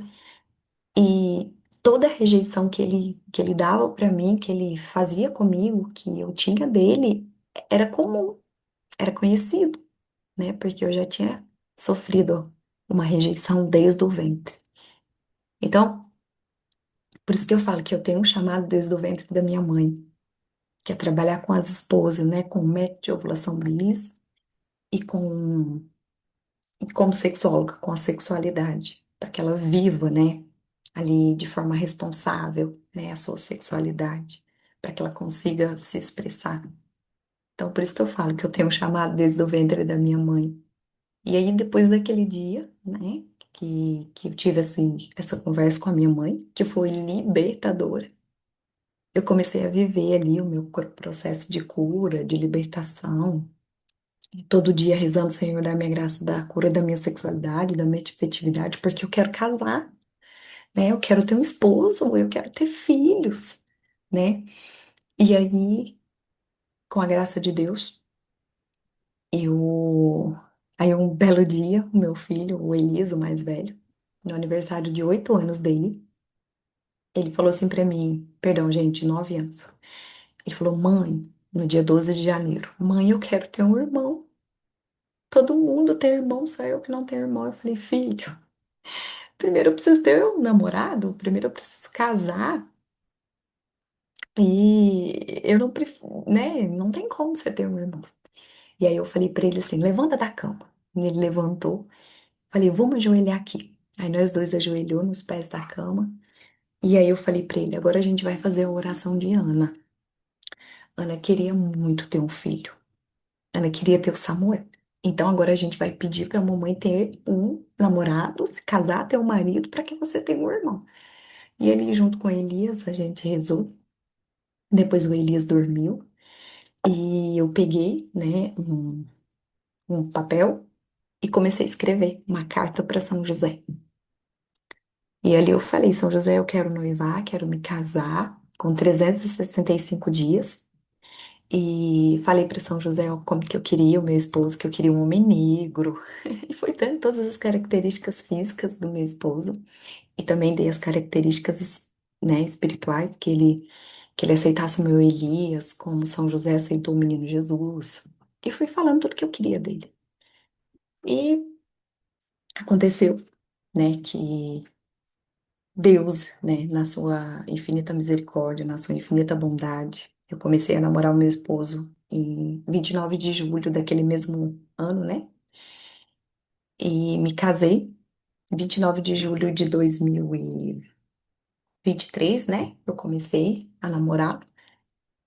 e toda a rejeição que ele dava pra mim, que ele fazia comigo, que eu tinha dele, era comum, era conhecido, né, porque eu já tinha sofrido uma rejeição desde o ventre. Então, por isso que eu falo que eu tenho um chamado desde o ventre da minha mãe, que é trabalhar com as esposas, né, com o método de ovulação bilis e como sexóloga, com a sexualidade, para que ela viva, né, ali de forma responsável, né, a sua sexualidade, para que ela consiga se expressar. Então, por isso que eu falo que eu tenho um chamado desde o ventre da minha mãe. E aí, depois daquele dia, né, que eu tive, assim, essa conversa com a minha mãe, que foi libertadora, eu comecei a viver ali o meu processo de cura, de libertação, todo dia rezando, Senhor, dá minha graça, da cura da minha sexualidade, da minha afetividade, porque eu quero casar, né? Eu quero ter um esposo, eu quero ter filhos, né? E aí, com a graça de Deus, eu. Aí, um belo dia, o meu filho, o Elias, o mais velho, no aniversário de 8 anos dele, ele falou assim pra mim, perdão, gente, 9 anos. Ele falou, mãe, no dia 12 de janeiro, mãe, eu quero ter um irmão. Todo mundo tem irmão, só eu que não tenho irmão. Eu falei, filho, primeiro eu preciso ter um namorado, primeiro eu preciso casar. E eu não preciso, né? Não tem como você ter um irmão. E aí eu falei pra ele assim, levanta da cama. E ele levantou. Falei, vamos ajoelhar aqui. Aí nós dois ajoelhou nos pés da cama. E aí eu falei pra ele, agora a gente vai fazer a oração de Ana. Ana queria muito ter um filho. Ana queria ter o Samuel. Então agora a gente vai pedir pra mamãe ter um namorado, se casar, ter um marido, pra que você tenha um irmão. E ele, junto com Elias, a gente rezou. Depois o Elias dormiu. E eu peguei, né, um papel e comecei a escrever uma carta para São José. E ali eu falei, São José, eu quero noivar, quero me casar com 365 dias. E falei para São José ó, como que eu queria o meu esposo, que eu queria um homem negro. E foi dando todas as características físicas do meu esposo. E também dei as características, né, espirituais, que ele aceitasse o meu Elias, como São José aceitou o menino Jesus. E fui falando tudo que eu queria dele. E aconteceu, né, que Deus, né, na sua infinita misericórdia, na sua infinita bondade, eu comecei a namorar o meu esposo em 29 de julho daquele mesmo ano, né? E me casei 29 de julho de 2023, né? Eu comecei a namorar.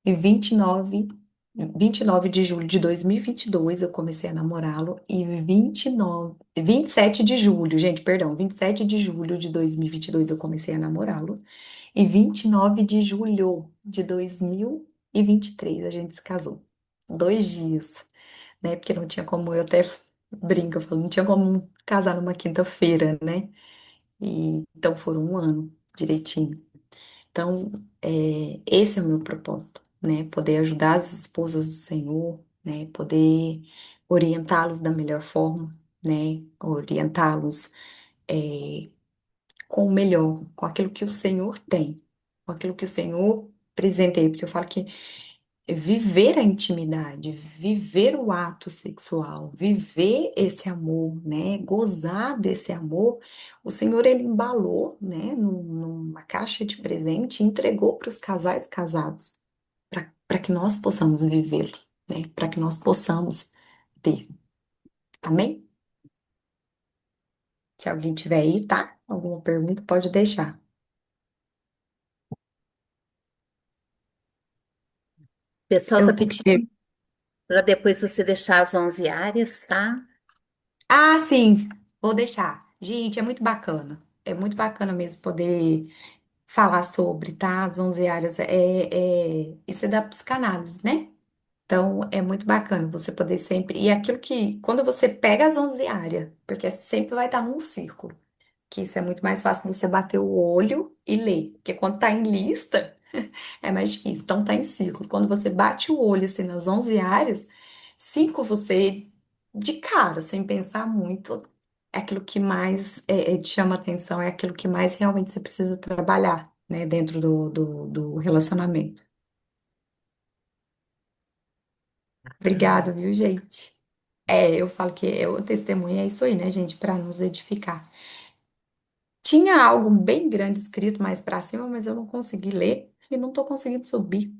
E 29 de julho de 2022 eu comecei a namorá-lo. E 27 de julho, gente, perdão, 27 de julho de 2022 eu comecei a namorá-lo. E 29 de julho de 2023 a gente se casou. 2 dias, né? Porque não tinha como, eu até brinco, eu falo, não tinha como casar numa quinta-feira, né? E, então foram um ano direitinho. Então, esse é o meu propósito, né? Poder ajudar as esposas do Senhor, né? Poder orientá-los da melhor forma, né? Orientá-los com o melhor, com aquilo que o Senhor tem, com aquilo que o Senhor presenteia, porque eu falo que viver a intimidade, viver o ato sexual, viver esse amor, né, gozar desse amor, o Senhor ele embalou, né, numa caixa de presente e entregou para os casais casados, para que nós possamos vivê-lo, né, para que nós possamos ter. Amém? Se alguém tiver aí, tá? Alguma pergunta, pode deixar. O pessoal está Eu, pedindo para depois você deixar as 11 áreas, tá? ah, sim, vou deixar. Gente, é muito bacana. É muito bacana mesmo poder falar sobre, tá? As 11 áreas. Isso é da psicanálise, né? Então, é muito bacana você poder sempre. E aquilo que, quando você pega as 11 áreas, porque sempre vai estar num círculo, que isso é muito mais fácil de você bater o olho e ler. Porque quando tá em lista, é mais difícil. Então, tá em círculo. Quando você bate o olho, assim, nas 11 áreas, 5 você, de cara, sem pensar muito, é aquilo que mais te chama atenção, é aquilo que mais realmente você precisa trabalhar, né, dentro do relacionamento. Obrigada, viu, gente? Eu falo que o testemunho é isso aí, né, gente, para nos edificar. Tinha algo bem grande escrito mais para cima, mas eu não consegui ler e não tô conseguindo subir.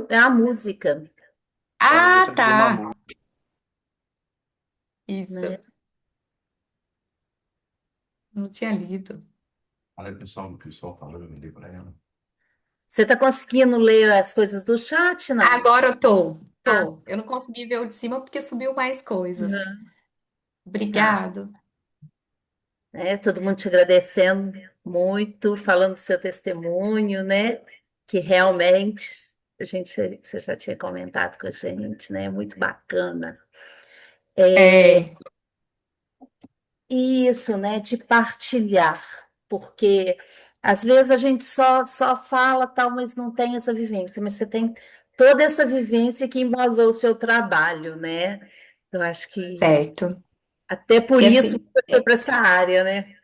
É a música, É a Ah, letra de uma tá. música. Isso. né? Não tinha lido. Olha o pessoal falando, eu mandei para ela. Você está conseguindo ler as coisas do chat, não? Agora eu tô. Tô. Eu não consegui ver o de cima porque subiu mais coisas. Uhum. Tá. Obrigado. Todo mundo te agradecendo muito, falando do seu testemunho, né? Que realmente você já tinha comentado com a gente, né? Muito bacana. É, Isso, né? De partilhar, porque às vezes a gente só fala tal, mas não tem essa vivência, mas você tem toda essa vivência que embasou o seu trabalho, né? Eu acho que certo. Até por E isso assim, você foi para essa área, né?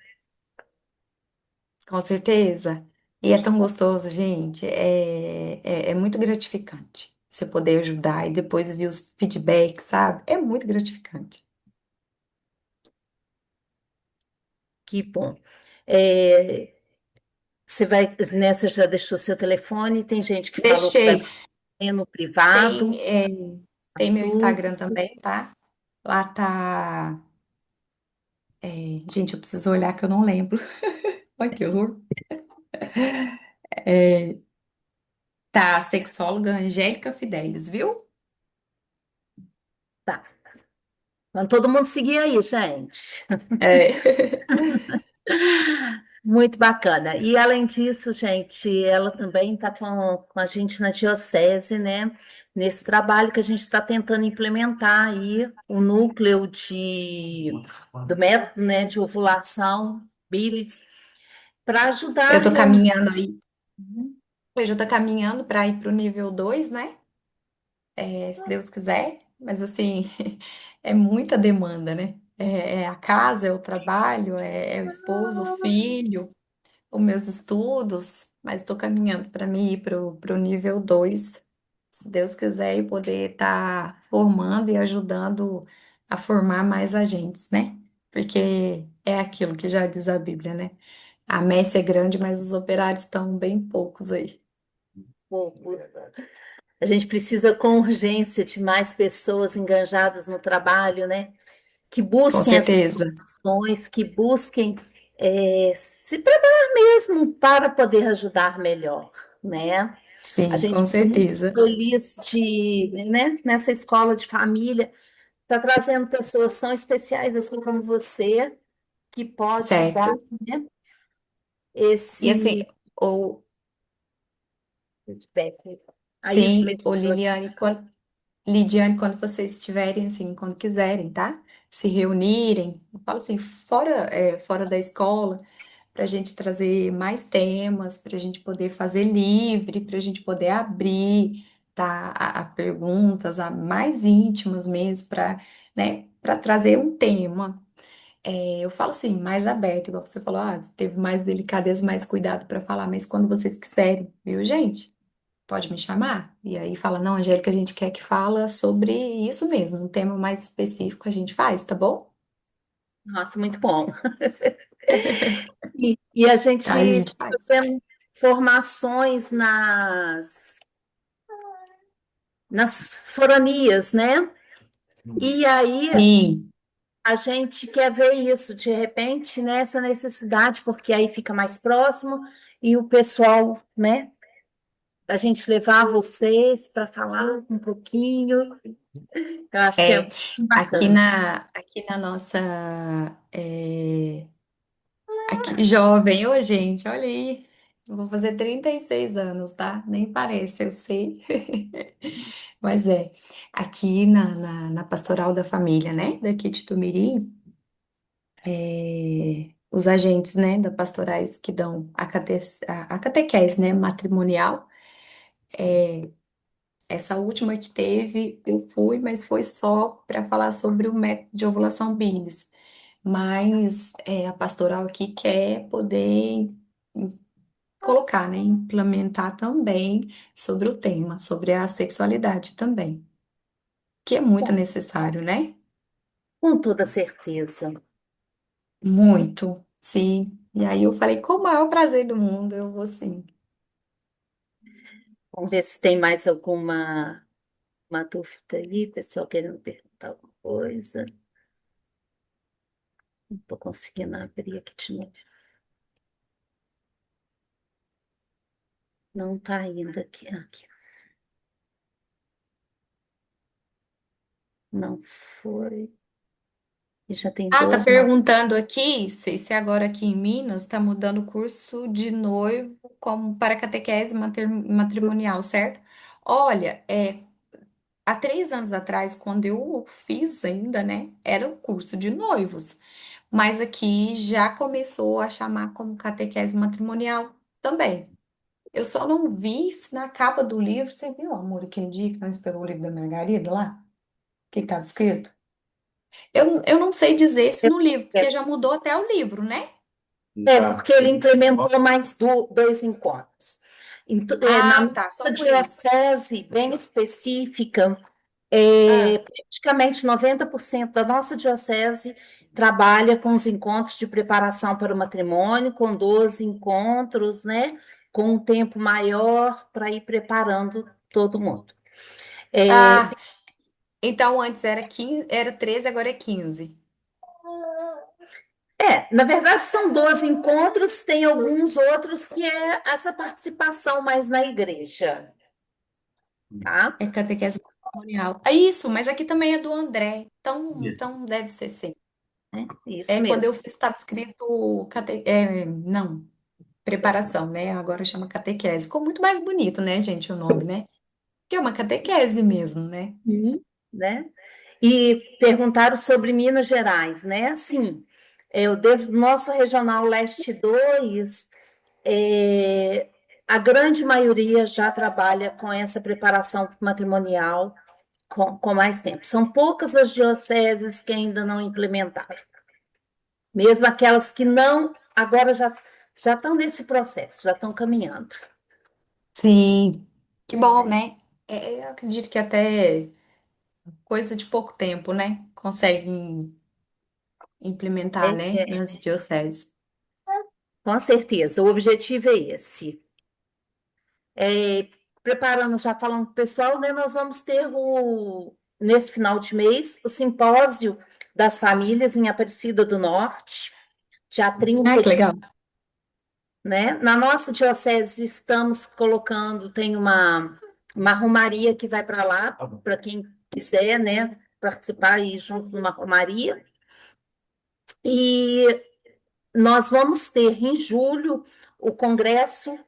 com certeza. E é tão gostoso, gente. É muito gratificante você poder ajudar e depois ver os feedbacks, sabe? É muito gratificante. Que bom. É, você vai, né, você já deixou seu telefone, tem gente que falou que vai Deixei. no privado, Tem, é, tem meu azul. Instagram também, tá? Lá tá. Gente, eu preciso olhar que eu não lembro. Ai, que horror. É, tá, sexóloga Angélica Fidelis, viu? Tá. Vamos todo mundo seguir aí, gente. É. Muito bacana. E além disso, gente, ela também está com a gente na diocese, né? Nesse trabalho que a gente está tentando implementar aí o núcleo do método, né, de ovulação, Bilis, para Eu ajudar tô realmente. caminhando aí. Eu já tô caminhando para ir pro nível 2, né? Se Deus quiser. Mas assim, é muita demanda, né? É a casa, é o trabalho, é o esposo, o filho, os meus estudos. Mas estou caminhando para mim ir pro nível 2, se Deus quiser, e poder estar formando e ajudando a formar mais agentes, né? Porque é aquilo que já diz a Bíblia, né? A messe é grande, mas os operários estão bem poucos aí. A gente precisa com urgência de mais pessoas engajadas no trabalho, né? Que Com busquem essas certeza. soluções, que busquem se preparar mesmo para poder ajudar melhor, né? A Sim, gente com fica muito certeza. feliz né, nessa escola de família, tá trazendo pessoas tão especiais assim como você, que pode dar, Certo. né, E assim, esse o, feedback. Aí isso sim, mesmo. o Liliane, Lidiane, quando vocês estiverem, assim, quando quiserem, tá? Se reunirem, eu falo assim, fora da escola, para a gente trazer mais temas, para a gente poder fazer livre, para a gente poder abrir, tá? A perguntas, a mais íntimas mesmo, para, né, para trazer um tema. Eu falo assim, mais aberto, igual você falou, teve mais delicadeza, mais cuidado para falar, mas quando vocês quiserem, viu, gente? Pode me chamar. E aí fala, não, Angélica, a gente quer que fala sobre isso mesmo, um tema mais específico a gente faz, tá bom? Nossa, muito bom. E a gente Aí a gente está faz. tendo formações nas foronias, né? E aí Sim, a gente quer ver isso, de repente, né, essa necessidade, porque aí fica mais próximo e o pessoal, né, a gente levar vocês para falar um pouquinho, eu acho que é, é aqui bacana. na nossa, aqui, jovem, ô gente, olha aí, eu vou fazer 36 anos, tá? Nem parece, eu sei. Mas aqui na Pastoral da Família, né, daqui de Tumirim, os agentes, né, da pastorais que dão a catequese, né, matrimonial. Essa última que teve, eu fui, mas foi só para falar sobre o método de ovulação Billings. Mas a pastoral aqui quer poder colocar, né, implementar também sobre o tema, sobre a sexualidade também, que é muito necessário, né? Com toda certeza. Muito, sim. E aí eu falei, com o maior prazer do mundo, eu vou sim. Vamos ver se tem mais alguma uma dúvida ali, pessoal querendo perguntar alguma coisa. Não estou conseguindo abrir aqui de novo. Não está indo aqui. Aqui. Não foi. E já tem Tá 12 não. perguntando aqui se agora aqui em Minas está mudando o curso de noivo como para catequese matrimonial, certo? Olha, há 3 anos atrás, quando eu fiz ainda, né, era o curso de noivos, mas aqui já começou a chamar como catequese matrimonial também. Eu só não vi se na capa do livro, você viu, amor, aquele dia que nós pegou o livro da Margarida lá? O que estava escrito? Eu não sei dizer se no livro, porque já mudou até o livro, né? Porque ele implementou mais dois encontros. Na Ah, nossa tá, só por isso. diocese bem específica, Ah, praticamente 90% da nossa diocese trabalha com os encontros de preparação para o matrimônio, com 12 encontros, né? Com um tempo maior para ir preparando todo mundo. ah, então antes era 15, era 13, agora é 15. Na verdade, são 12 encontros, tem alguns outros que é essa participação mais na igreja, tá? É catequese matrimonial. É isso, mas aqui também é do André. Então deve ser sim. Isso É, quando eu mesmo. fiz, estava escrito não, preparação, né? Agora chama catequese. Ficou muito mais bonito, né, gente, o nome, né? Que é uma catequese mesmo, né? Né? E perguntaram sobre Minas Gerais, né? Sim, eu devo nosso Regional Leste 2, a grande maioria já trabalha com essa preparação matrimonial com mais tempo. São poucas as dioceses que ainda não implementaram. Mesmo aquelas que não, agora já estão nesse processo, já estão caminhando. Sim, que bom, né? Eu acredito que até coisa de pouco tempo, né? Conseguem implementar, né? É, Nas dioceses. com certeza, o objetivo é esse. É, preparando, já falando para o pessoal, né, nós vamos ter nesse final de mês o simpósio das famílias em Aparecida do Norte, dia Ah, 30 que legal. né? Na nossa diocese estamos colocando, tem uma romaria que vai para lá, para quem quiser, né, participar e ir junto numa romaria. E nós vamos ter em julho o Congresso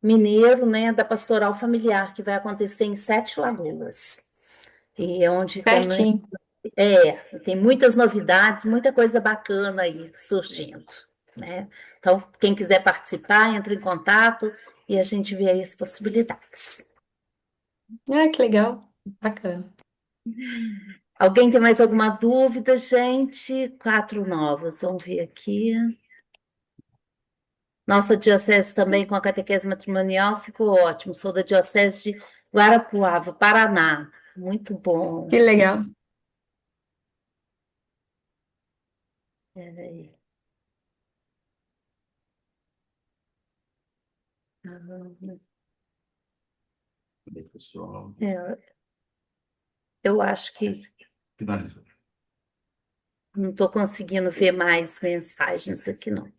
Mineiro, né, da Pastoral Familiar, que vai acontecer em Sete Lagoas. E é onde também Pertinho. tem muitas novidades, muita coisa bacana aí surgindo, né? Então, quem quiser participar, entre em contato e a gente vê aí as possibilidades. Ah, que legal. Bacana. Alguém tem mais alguma dúvida, gente? Quatro novos, vamos ver aqui. Nossa diocese também com a catequese matrimonial ficou ótimo. Sou da diocese de Guarapuava, Paraná. Muito bom. Que legal. Peraí. Pessoal, É, eu acho que finalizou. não estou conseguindo ver mais mensagens aqui, não.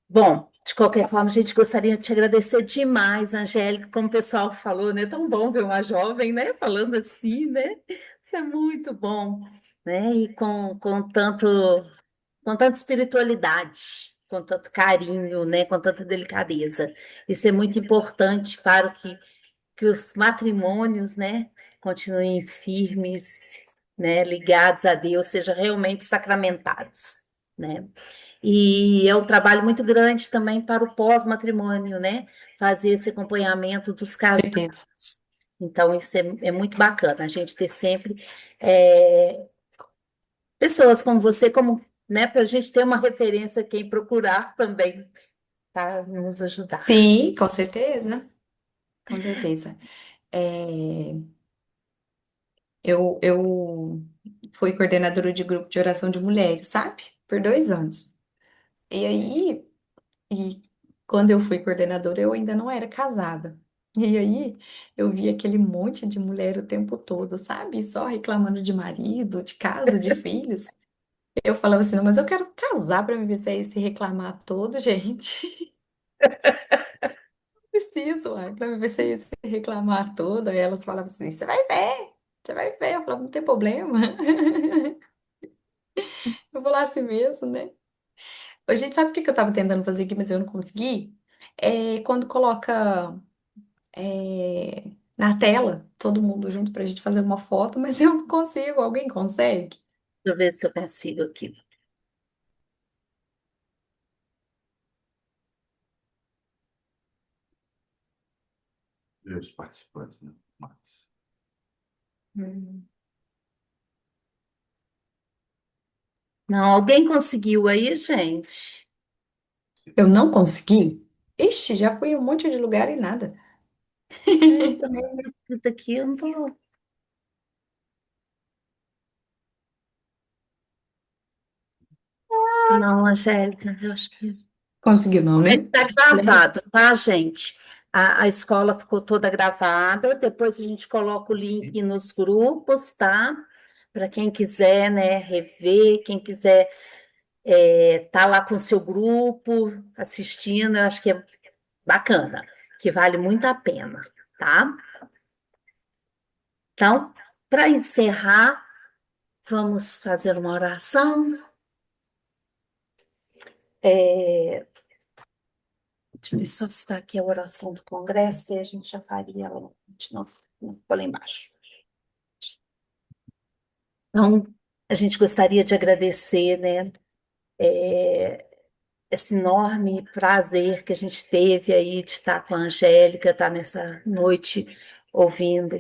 Bom, de qualquer forma, a gente gostaria de te agradecer demais, Angélica, como o pessoal falou, né? É tão bom ver uma jovem, né? Falando assim, né? Isso é muito bom, né? E com tanta espiritualidade, com tanto carinho, né? Com tanta delicadeza. Isso é muito importante para que os matrimônios, né? Continuem firmes, né? Ligados a Deus, sejam realmente sacramentados, né? E é um trabalho muito grande também para o pós-matrimônio, né? Fazer esse acompanhamento dos casais. Certeza. Então, isso é muito bacana, a gente ter sempre é, pessoas como você, como, né, para a gente ter uma referência quem procurar também, para nos ajudar. Sim, com certeza. Com certeza. É, eu fui coordenadora de grupo de oração de mulheres, sabe? Por 2 anos. E aí, e quando eu fui coordenadora, eu ainda não era casada. E aí, eu vi aquele monte de mulher o tempo todo, sabe? Só reclamando de marido, de casa, de filhos. Eu falava assim, não, mas eu quero casar para me ver se reclamar todo, gente. Preciso, ai, para me ver se reclamar todo. Aí elas falavam assim, você vai ver. Eu falava, não tem problema. Eu vou lá assim mesmo, né? A gente sabe o que que eu tava tentando fazer aqui, mas eu não consegui? É quando coloca na tela todo mundo junto pra gente fazer uma foto, mas eu não consigo. Alguém consegue? Deixa eu ver se eu consigo aqui. Ver os participantes, né? Mas, Hum. Não, alguém conseguiu aí, gente? Eu não consegui? Ixi, já fui em um monte de lugar e nada. É, também escrito aqui, eu não tô... Não, Angélica, eu acho que... Conseguiu não, né? Está gravado, tá, gente? A escola ficou toda gravada. Depois a gente coloca o link nos grupos, tá? Para quem quiser, né, rever, quem quiser tá lá com o seu grupo assistindo, eu acho que é bacana, que vale muito a pena, tá? Então, para encerrar, vamos fazer uma oração. É, deixa eu ver só se está aqui a oração do Congresso, que a gente já faria ela, a gente não ficou lá embaixo. Então, a gente gostaria de agradecer, né, esse enorme prazer que a gente teve aí de estar com a Angélica, estar nessa noite ouvindo.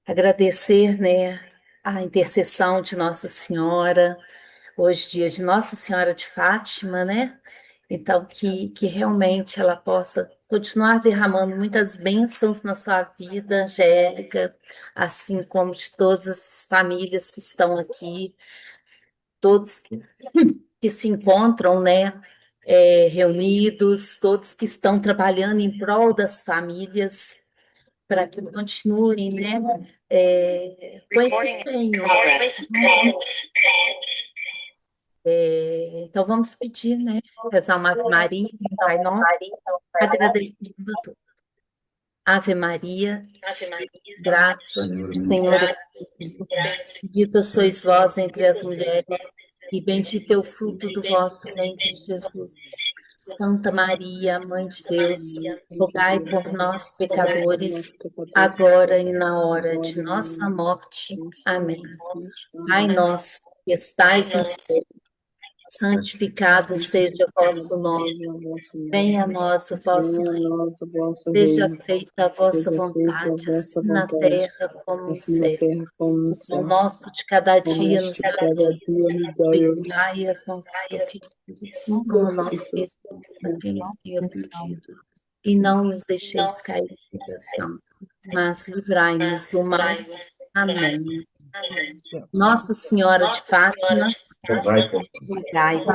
Agradecer, né, a intercessão de Nossa Senhora, hoje dia de Nossa Senhora de Fátima, né? Então, que realmente ela possa continuar derramando muitas bênçãos na sua vida, Angélica, assim como de todas as famílias que estão aqui, todos que se encontram, né, reunidos, todos que estão trabalhando em prol das famílias, para que continuem, né, com esse empenho. Então, vamos pedir, né, rezar uma Ave Maria, um Pai Nosso, agradecendo a tudo. Ave Maria, graça, Senhor é convosco. Bendita sois vós entre as mulheres, e bendito é o fruto do vosso ventre, Jesus. Santa Maria, Mãe de Deus, rogai por nós, pecadores, agora e na hora de nossa morte. Amém. Pai nosso, que estais no céu, santificado seja o vosso nome. Venha a nós o vosso reino. Seja feita a vossa vontade, assim na terra como no céu. O nosso de cada dia nos dai hoje. Perdoai as nossas ofensas, assim como nós perdoamos quem nos tem ofendido. E não nos deixeis cair em tentação, mas livrai-nos do mal. Amém. Nossa Senhora de Fátima, Rogai por rogai por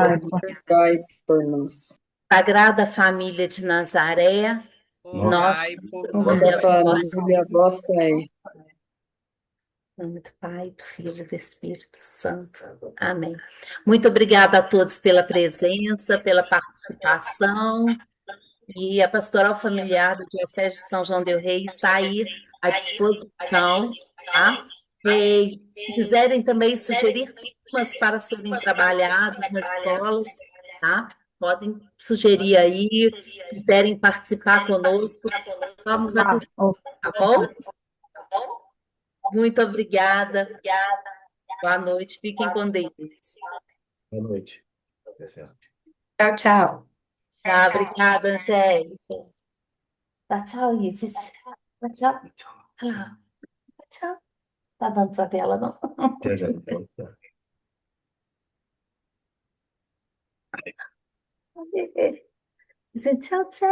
Vai, nós. Sagrada Família de Nazaré, nossa Orai por família nós. vossa. Em nome do Pai, do Filho e do Espírito Santo. Amém. Muito obrigada a todos pela presença, pela participação. E a Pastoral Familiar do Diocese de São João del Rei está aí à disposição, tá? E se quiserem também sugerir temas para serem trabalhados nas escolas, tá? Podem sugerir aí, quiserem participar conosco, vamos à vai. tá bom? Muito obrigada. Boa noite. Fiquem com Deus. boa noite. Tá certo. Tchau, tchau. Tá, obrigada, Angélica. Dá tchau, Isis. Dá tchau. Ah, tchau. Tá dando pra tela, não? Até já. Tá. Gente, tchau, tchau.